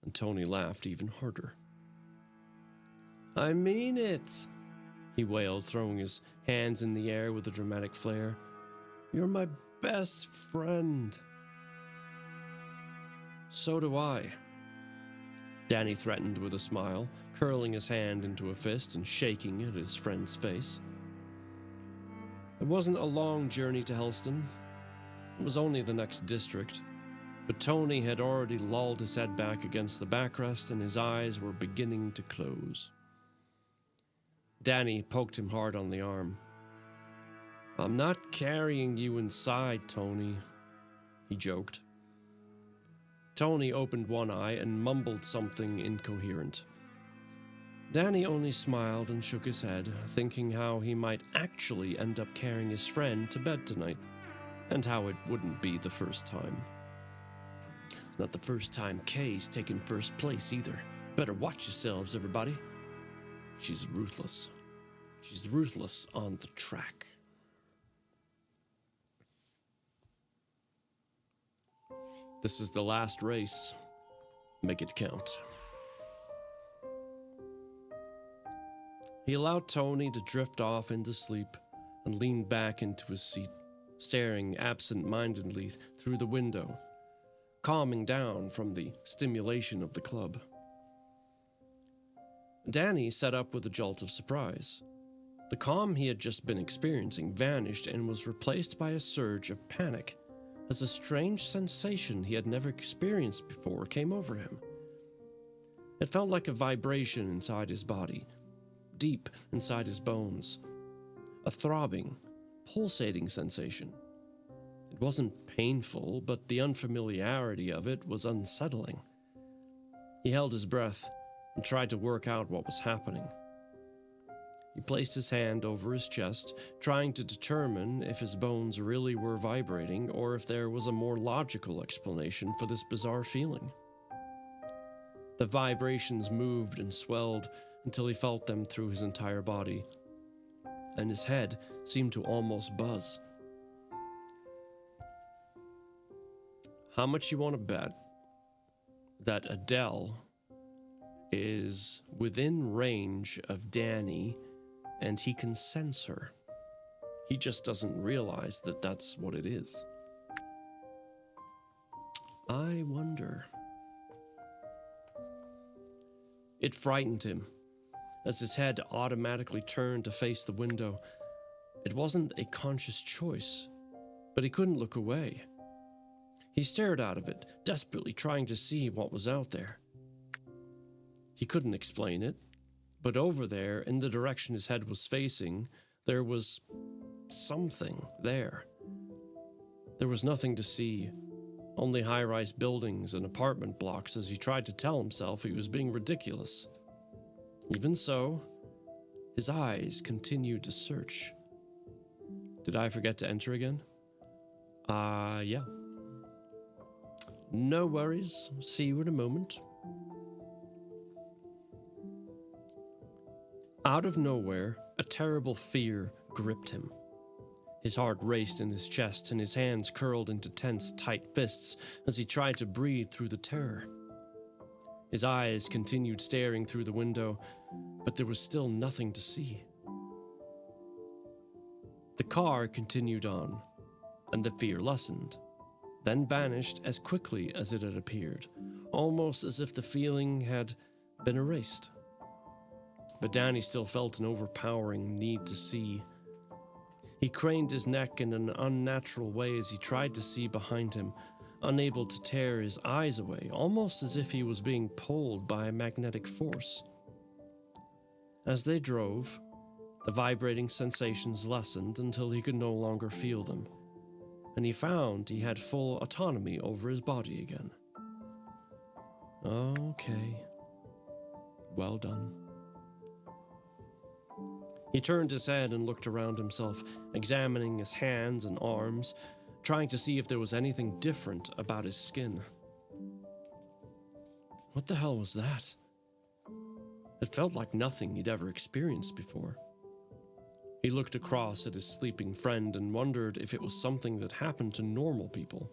and Tony laughed even harder. I mean it, he wailed, throwing his hands in the air with a dramatic flair. You're my best friend. So do I, Danny threatened with a smile, curling his hand into a fist and shaking at his friend's face. It wasn't a long journey to Helston. It was only the next district, but Tony had already lolled his head back against the backrest and his eyes were beginning to close. Danny poked him hard on the arm. I'm not carrying you inside, Tony, he joked. Tony opened one eye and mumbled something incoherent. Danny only smiled and shook his head, thinking how he might actually end up carrying his friend to bed tonight, and how it wouldn't be the first time. It's not the first time Kay's taken first place either. Better watch yourselves, everybody. She's ruthless. She's ruthless on the track. This is the last race. Make it count. He allowed Tony to drift off into sleep and leaned back into his seat, staring absent-mindedly through the window, calming down from the stimulation of the club. Danny sat up with a jolt of surprise. The calm he had just been experiencing vanished and was replaced by a surge of panic, as a strange sensation he had never experienced before came over him. It felt like a vibration inside his body, deep inside his bones, a throbbing, pulsating sensation. It wasn't painful, but the unfamiliarity of it was unsettling. He held his breath and tried to work out what was happening. He placed his hand over his chest, trying to determine if his bones really were vibrating or if there was a more logical explanation for this bizarre feeling. The vibrations moved and swelled until he felt them through his entire body, and his head seemed to almost buzz. How much you want to bet that Adele is within range of Danny and he can sense her? He just doesn't realize that that's what it is. I wonder. It frightened him as his head automatically turned to face the window. It wasn't a conscious choice, but he couldn't look away. He stared out of it, desperately trying to see what was out there. He couldn't explain it, but over there, in the direction his head was facing, there was something there. There was nothing to see, only high-rise buildings and apartment blocks as he tried to tell himself he was being ridiculous. Even so, his eyes continued to search. Did I forget to enter again? Yeah. No worries. See you in a moment. Out of nowhere, a terrible fear gripped him. His heart raced in his chest and his hands curled into tense, tight fists as he tried to breathe through the terror. His eyes continued staring through the window, but there was still nothing to see. The car continued on, and the fear lessened, then vanished as quickly as it had appeared, almost as if the feeling had been erased. But Danny still felt an overpowering need to see. He craned his neck in an unnatural way as he tried to see behind him, unable to tear his eyes away, almost as if he was being pulled by a magnetic force. As they drove, the vibrating sensations lessened until he could no longer feel them, and he found he had full autonomy over his body again. Okay. Well done. He turned his head and looked around himself, examining his hands and arms, trying to see if there was anything different about his skin. What the hell was that? It felt like nothing he'd ever experienced before. He looked across at his sleeping friend and wondered if it was something that happened to normal people.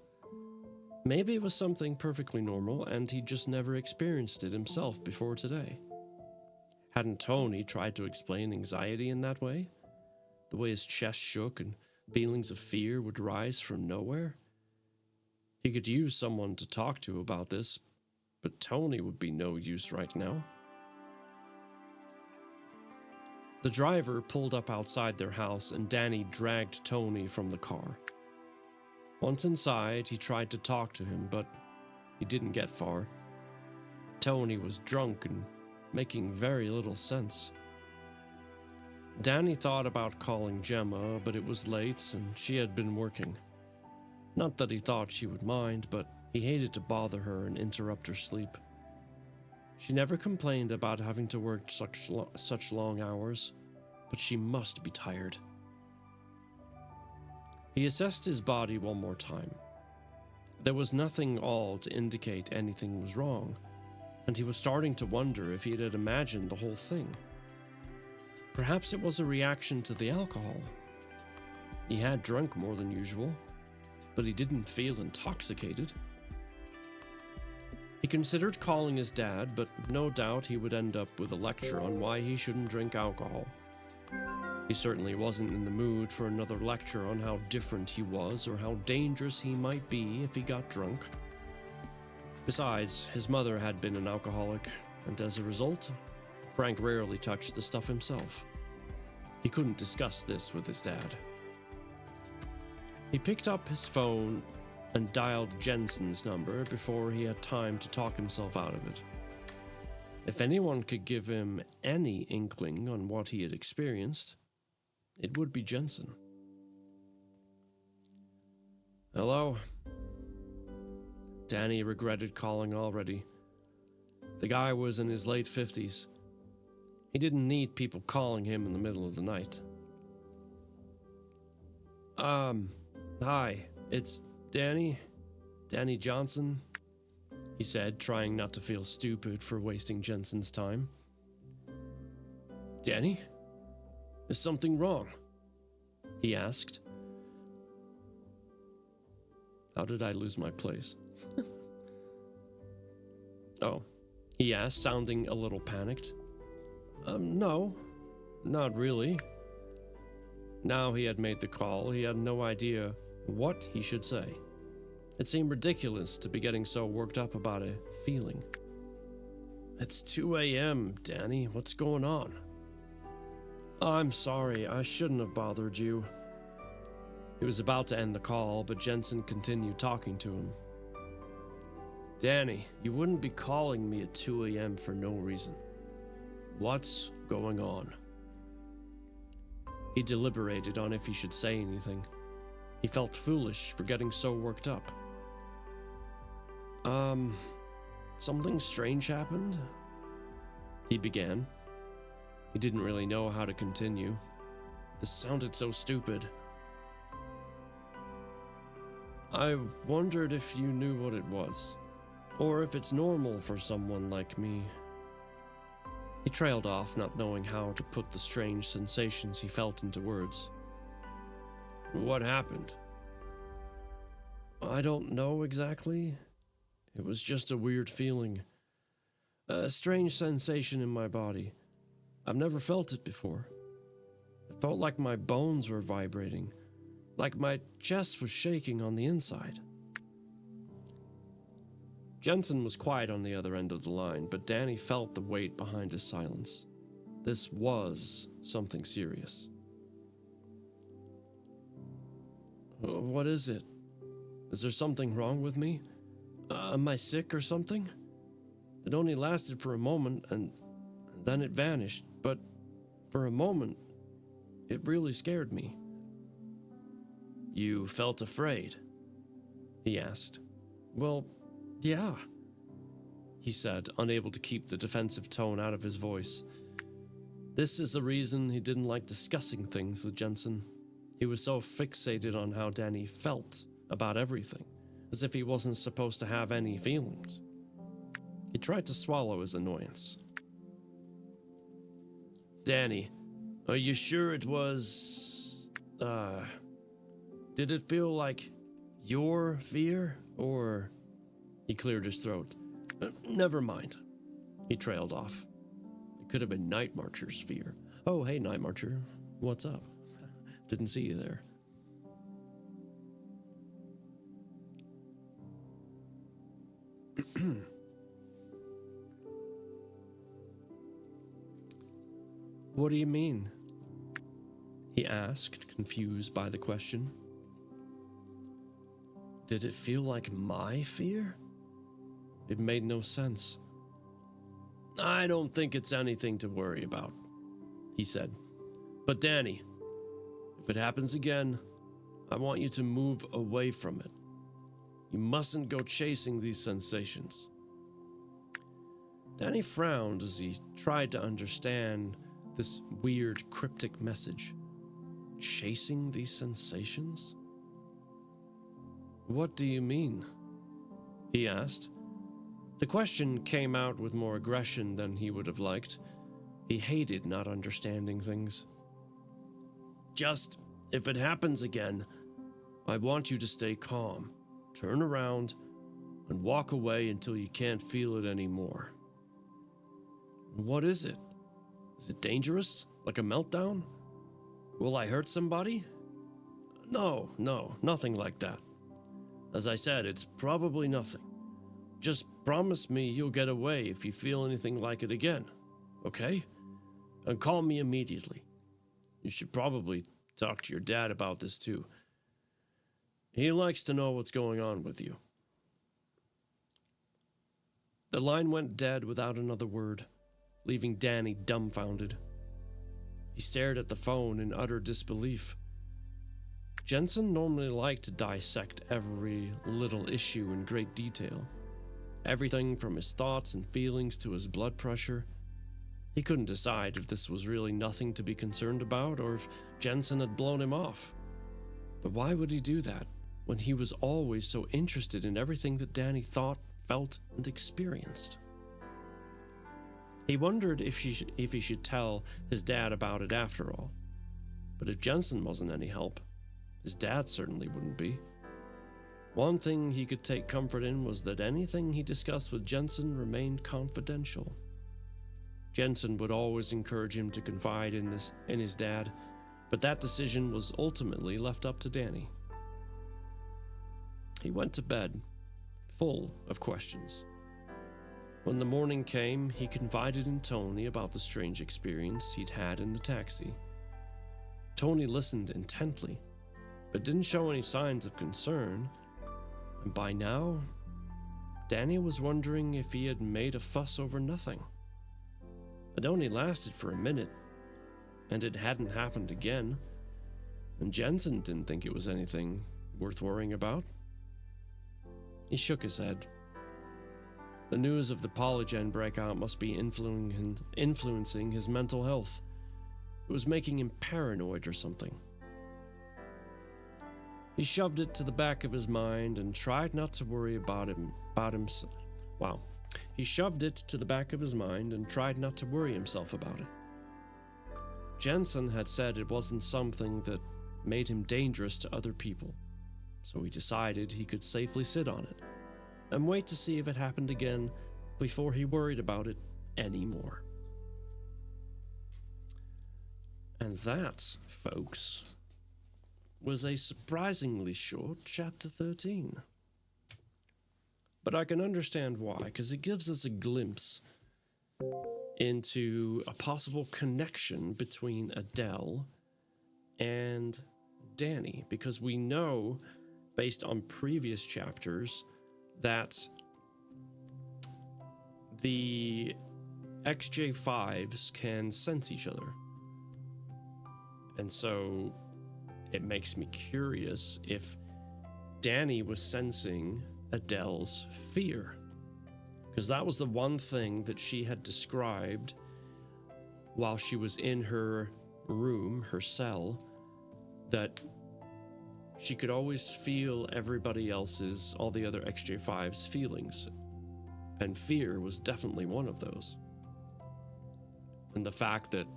Maybe it was something perfectly normal and he just never experienced it himself before today. Hadn't Tony tried to explain anxiety in that way? The way his chest shook and feelings of fear would rise from nowhere? He could use someone to talk to about this, but Tony would be no use right now. The driver pulled up outside their house and Danny dragged Tony from the car. Once inside, he tried to talk to him, but he didn't get far. Tony was drunk and making very little sense. Danny thought about calling Gemma, but it was late and she had been working. Not that he thought she would mind, but he hated to bother her and interrupt her sleep. She never complained about having to work such long hours, but she must be tired. He assessed his body one more time. There was nothing all to indicate anything was wrong, and he was starting to wonder if he had imagined the whole thing. Perhaps it was a reaction to the alcohol. He had drunk more than usual, but he didn't feel intoxicated. He considered calling his dad, but no doubt he would end up with a lecture on why he shouldn't drink alcohol. He certainly wasn't in the mood for another lecture on how different he was or how dangerous he might be if he got drunk. Besides, his mother had been an alcoholic, and as a result, Frank rarely touched the stuff himself. He couldn't discuss this with his dad. He picked up his phone and dialed Jensen's number before he had time to talk himself out of it. If anyone could give him any inkling on what he had experienced, it would be Jensen. Hello? Danny regretted calling already. The guy was in his late 50s. He didn't need people calling him in the middle of the night. Hi, it's Danny Johnson, he said, trying not to feel stupid for wasting Jensen's time. Danny? Is something wrong? He asked. How did I lose my place? Oh, he asked, sounding a little panicked. No, not really. Now he had made the call, he had no idea what he should say. It seemed ridiculous to be getting so worked up about a feeling. It's 2 a.m., Danny. What's going on? I'm sorry, I shouldn't have bothered you. He was about to end the call, but Jensen continued talking to him. Danny, you wouldn't be calling me at 2 a.m. for no reason. What's going on? He deliberated on if he should say anything. He felt foolish for getting so worked up. Something strange happened? He began. He didn't really know how to continue. This sounded so stupid. I wondered if you knew what it was, or if it's normal for someone like me. He trailed off, not knowing how to put the strange sensations he felt into words. What happened? I don't know exactly. It was just a weird feeling. A strange sensation in my body. I've never felt it before. It felt like my bones were vibrating, like my chest was shaking on the inside. Jensen was quiet on the other end of the line, but Danny felt the weight behind his silence. This was something serious. What is it? Is there something wrong with me? Am I sick or something? It only lasted for a moment and then it vanished, but for a moment, it really scared me. You felt afraid? He asked. Well, yeah, he said, unable to keep the defensive tone out of his voice. This is the reason he didn't like discussing things with Jensen. He was so fixated on how Danny felt about everything, as if he wasn't supposed to have any feelings. He tried to swallow his annoyance. Danny, are you sure it was... Did it feel like your fear, or... He cleared his throat. Never mind. He trailed off. It could have been Night Marcher's fear. Oh, hey, Night Marcher. What's up? Didn't see you there. What do you mean? He asked, confused by the question. Did it feel like my fear? It made no sense. I don't think it's anything to worry about, he said. But Danny, if it happens again, I want you to move away from it. You mustn't go chasing these sensations. Danny frowned as he tried to understand this weird, cryptic message. Chasing these sensations? What do you mean? He asked. The question came out with more aggression than he would have liked. He hated not understanding things. Just, if it happens again, I want you to stay calm, turn around, and walk away until you can't feel it anymore. What is it? Is it dangerous? Like a meltdown? Will I hurt somebody? No, nothing like that. As I said, it's probably nothing. Just promise me you'll get away if you feel anything like it again, okay? And call me immediately. You should probably talk to your dad about this too. He likes to know what's going on with you. The line went dead without another word, leaving Danny dumbfounded. He stared at the phone in utter disbelief. Jensen normally liked to dissect every little issue in great detail. Everything from his thoughts and feelings to his blood pressure. He couldn't decide if this was really nothing to be concerned about or if Jensen had blown him off. But why would he do that when he was always so interested in everything that Danny thought, felt, and experienced? He wondered if he should tell his dad about it after all. But if Jensen wasn't any help, his dad certainly wouldn't be. One thing he could take comfort in was that anything he discussed with Jensen remained confidential. Jensen would always encourage him to confide in his dad, but that decision was ultimately left up to Danny. He went to bed, full of questions. When the morning came, he confided in Tony about the strange experience he'd had in the taxi. Tony listened intently, but didn't show any signs of concern, and by now, Danny was wondering if he had made a fuss over nothing. It only lasted for a minute, and it hadn't happened again, and Jensen didn't think it was anything worth worrying about. He shook his head. The news of the Polygen breakout must be influencing his mental health. It was making him paranoid or something. He shoved it to the back of his mind and tried not to worry about himself. Wow. He shoved it to the back of his mind and tried not to worry himself about it. Jensen had said it wasn't something that made him dangerous to other people, so he decided he could safely sit on it and wait to see if it happened again before he worried about it anymore. And that, folks, was a surprisingly short chapter 13. But I can understand why, because it gives us a glimpse into a possible connection between Adele and Danny, because we know, based on previous chapters, that the XJ5s can sense each other. And so it makes me curious if Danny was sensing Adele's fear, because that was the one thing that she had described while she was in her room, her cell, that she could always feel everybody else's, all the other XJ5's feelings, and fear was definitely one of those. And the fact that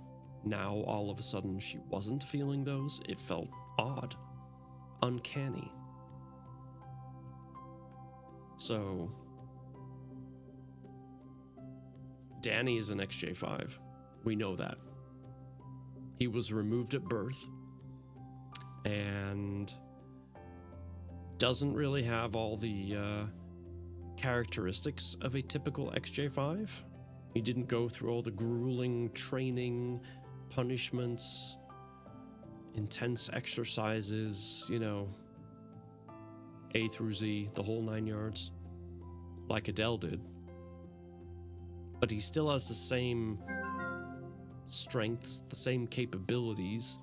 now all of a sudden she wasn't feeling those, it felt odd, uncanny. So Danny is an XJ5. We know that. He was removed at birth and doesn't really have all the characteristics of a typical XJ5. He didn't go through all the grueling training, punishments, intense exercises, you know, A through Z, the whole 9 yards, like Adele did. But he still has the same strengths, the same capabilities,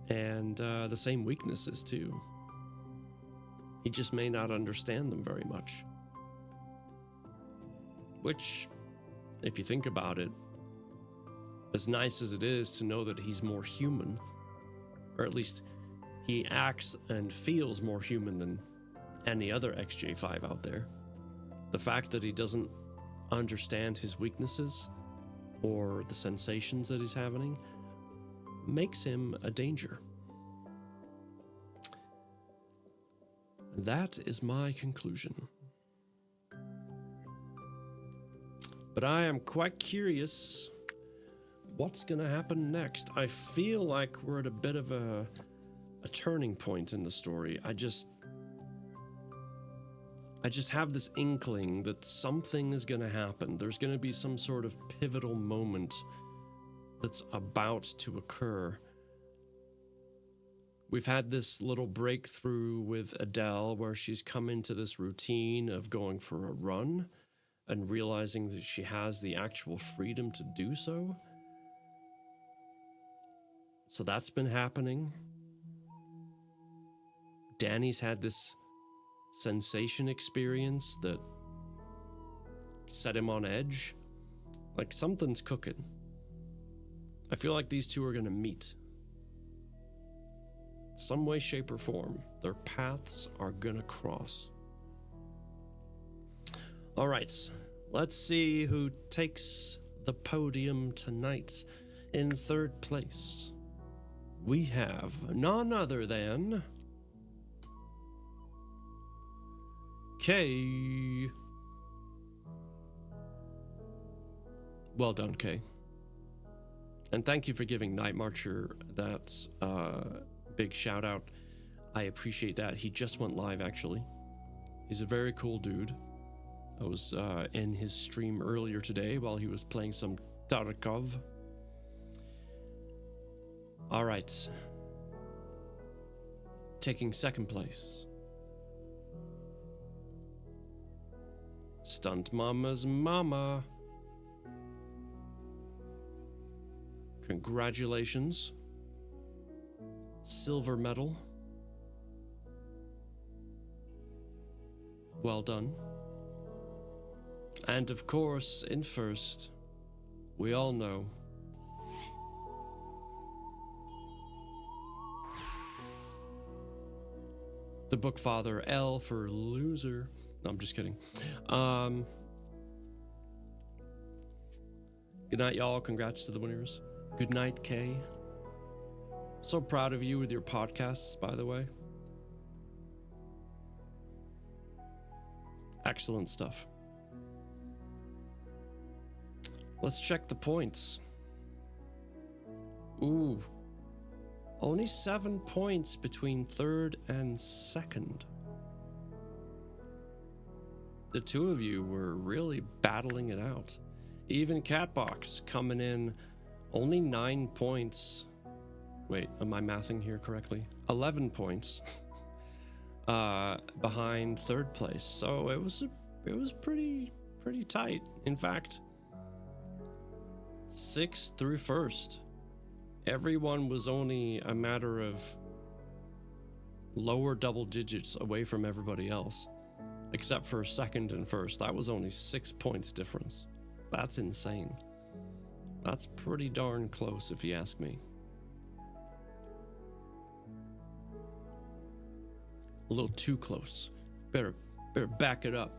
and the same weaknesses too. He just may not understand them very much. Which, if you think about it, as nice as it is to know that he's more human, or at least he acts and feels more human than any other XJ5 out there, the fact that he doesn't understand his weaknesses or the sensations that he's having makes him a danger. That is my conclusion. But I am quite curious what's going to happen next. I feel like we're at a bit of a turning point in the story. I just have this inkling that something is going to happen. There's going to be some sort of pivotal moment that's about to occur. We've had this little breakthrough with Adele where she's come into this routine of going for a run and realizing that she has the actual freedom to do so. So that's been happening. Danny's had this sensation experience that set him on edge. Like something's cooking. I feel like these two are going to meet. Some way, shape, or form. Their paths are going to cross. All right, let's see who takes the podium tonight. In third place, we have none other than Kay. Well done, Kay. And thank you for giving Night Marcher that big shout out. I appreciate that. He just went live, actually. He's a very cool dude. I was in his stream earlier today while he was playing some Tarkov. All right. Taking second place, Stunt Mama's Mama. Congratulations. Silver medal. Well done. And of course, in first, we all know the Bookfather, L for loser. No, I'm just kidding. Good night, y'all. Congrats to the winners. Good night, Kay. So proud of you with your podcasts, by the way. Excellent stuff. Let's check the points. Ooh. Only 7 points between third and second. The two of you were really battling it out. Even Catbox coming in only 9 points. Wait, am I mathing here correctly? 11 points behind third place. So it was pretty tight. In fact, 6th through 1st. Everyone was only a matter of lower double digits away from everybody else, except for 2nd and 1st. That was only 6 points difference. That's insane. That's pretty darn close, if you ask me. A little too close. Better back it up.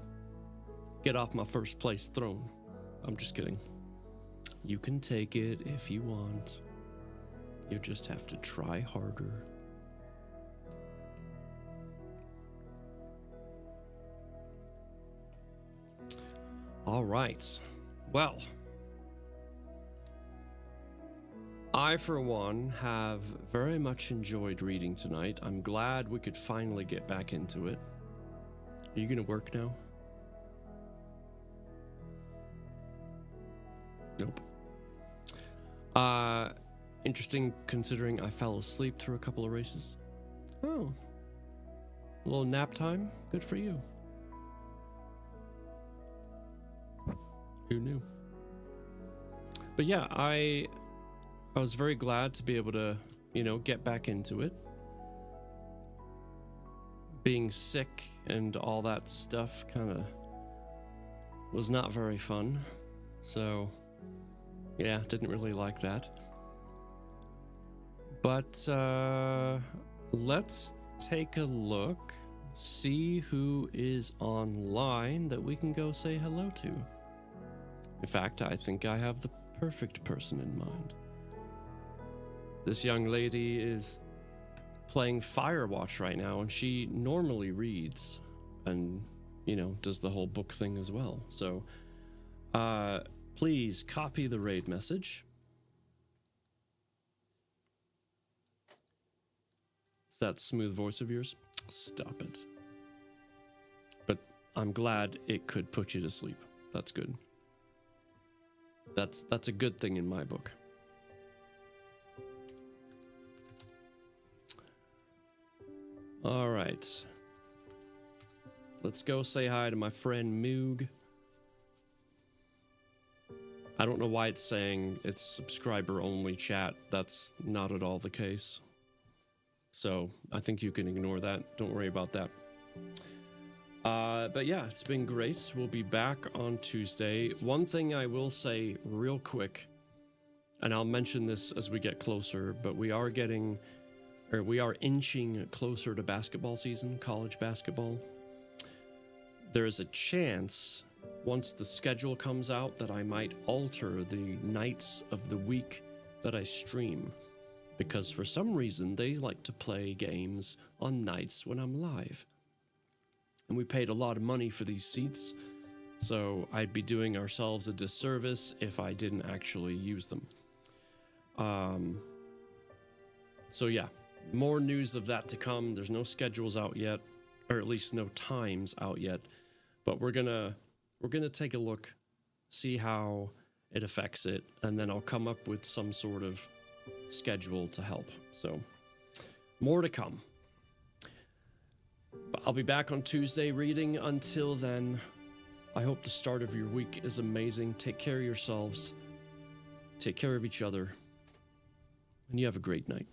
Get off my first place throne. I'm just kidding. You can take it if you want. You just have to try harder. All right. Well, I, for one, have very much enjoyed reading tonight. I'm glad we could finally get back into it. Are you going to work now? Nope. Interesting considering I fell asleep through a couple of races. Oh. A little nap time? Good for you. Who knew? But yeah, I was very glad to be able to, get back into it. Being sick and all that stuff kind of was not very fun. So, yeah, didn't really like that. But let's take a look, see who is online that we can go say hello to. In fact, I think I have the perfect person in mind. This young lady is playing Firewatch right now, and she normally reads and, does the whole book thing as well. So, please copy the raid message. Is that smooth voice of yours? Stop it. But I'm glad it could put you to sleep. That's good. That's a good thing in my book. All right. Let's go say hi to my friend Moog. I don't know why it's saying it's subscriber only chat. That's not at all the case. So I think you can ignore that. Don't worry about that. But yeah, it's been great. We'll be back on Tuesday. One thing I will say real quick, and I'll mention this as we get closer, but we are inching closer to basketball season, college basketball. There is a chance, once the schedule comes out, that I might alter the nights of the week that I stream. Because for some reason, they like to play games on nights when I'm live. And we paid a lot of money for these seats, so I'd be doing ourselves a disservice if I didn't actually use them. So yeah, more news of that to come. There's no schedules out yet, or at least no times out yet. But we're gonna take a look, see how it affects it, and then I'll come up with some sort of schedule to help. So more to come. But I'll be back on Tuesday reading. Until then, I hope the start of your week is amazing. Take care of yourselves. Take care of each other. And you have a great night.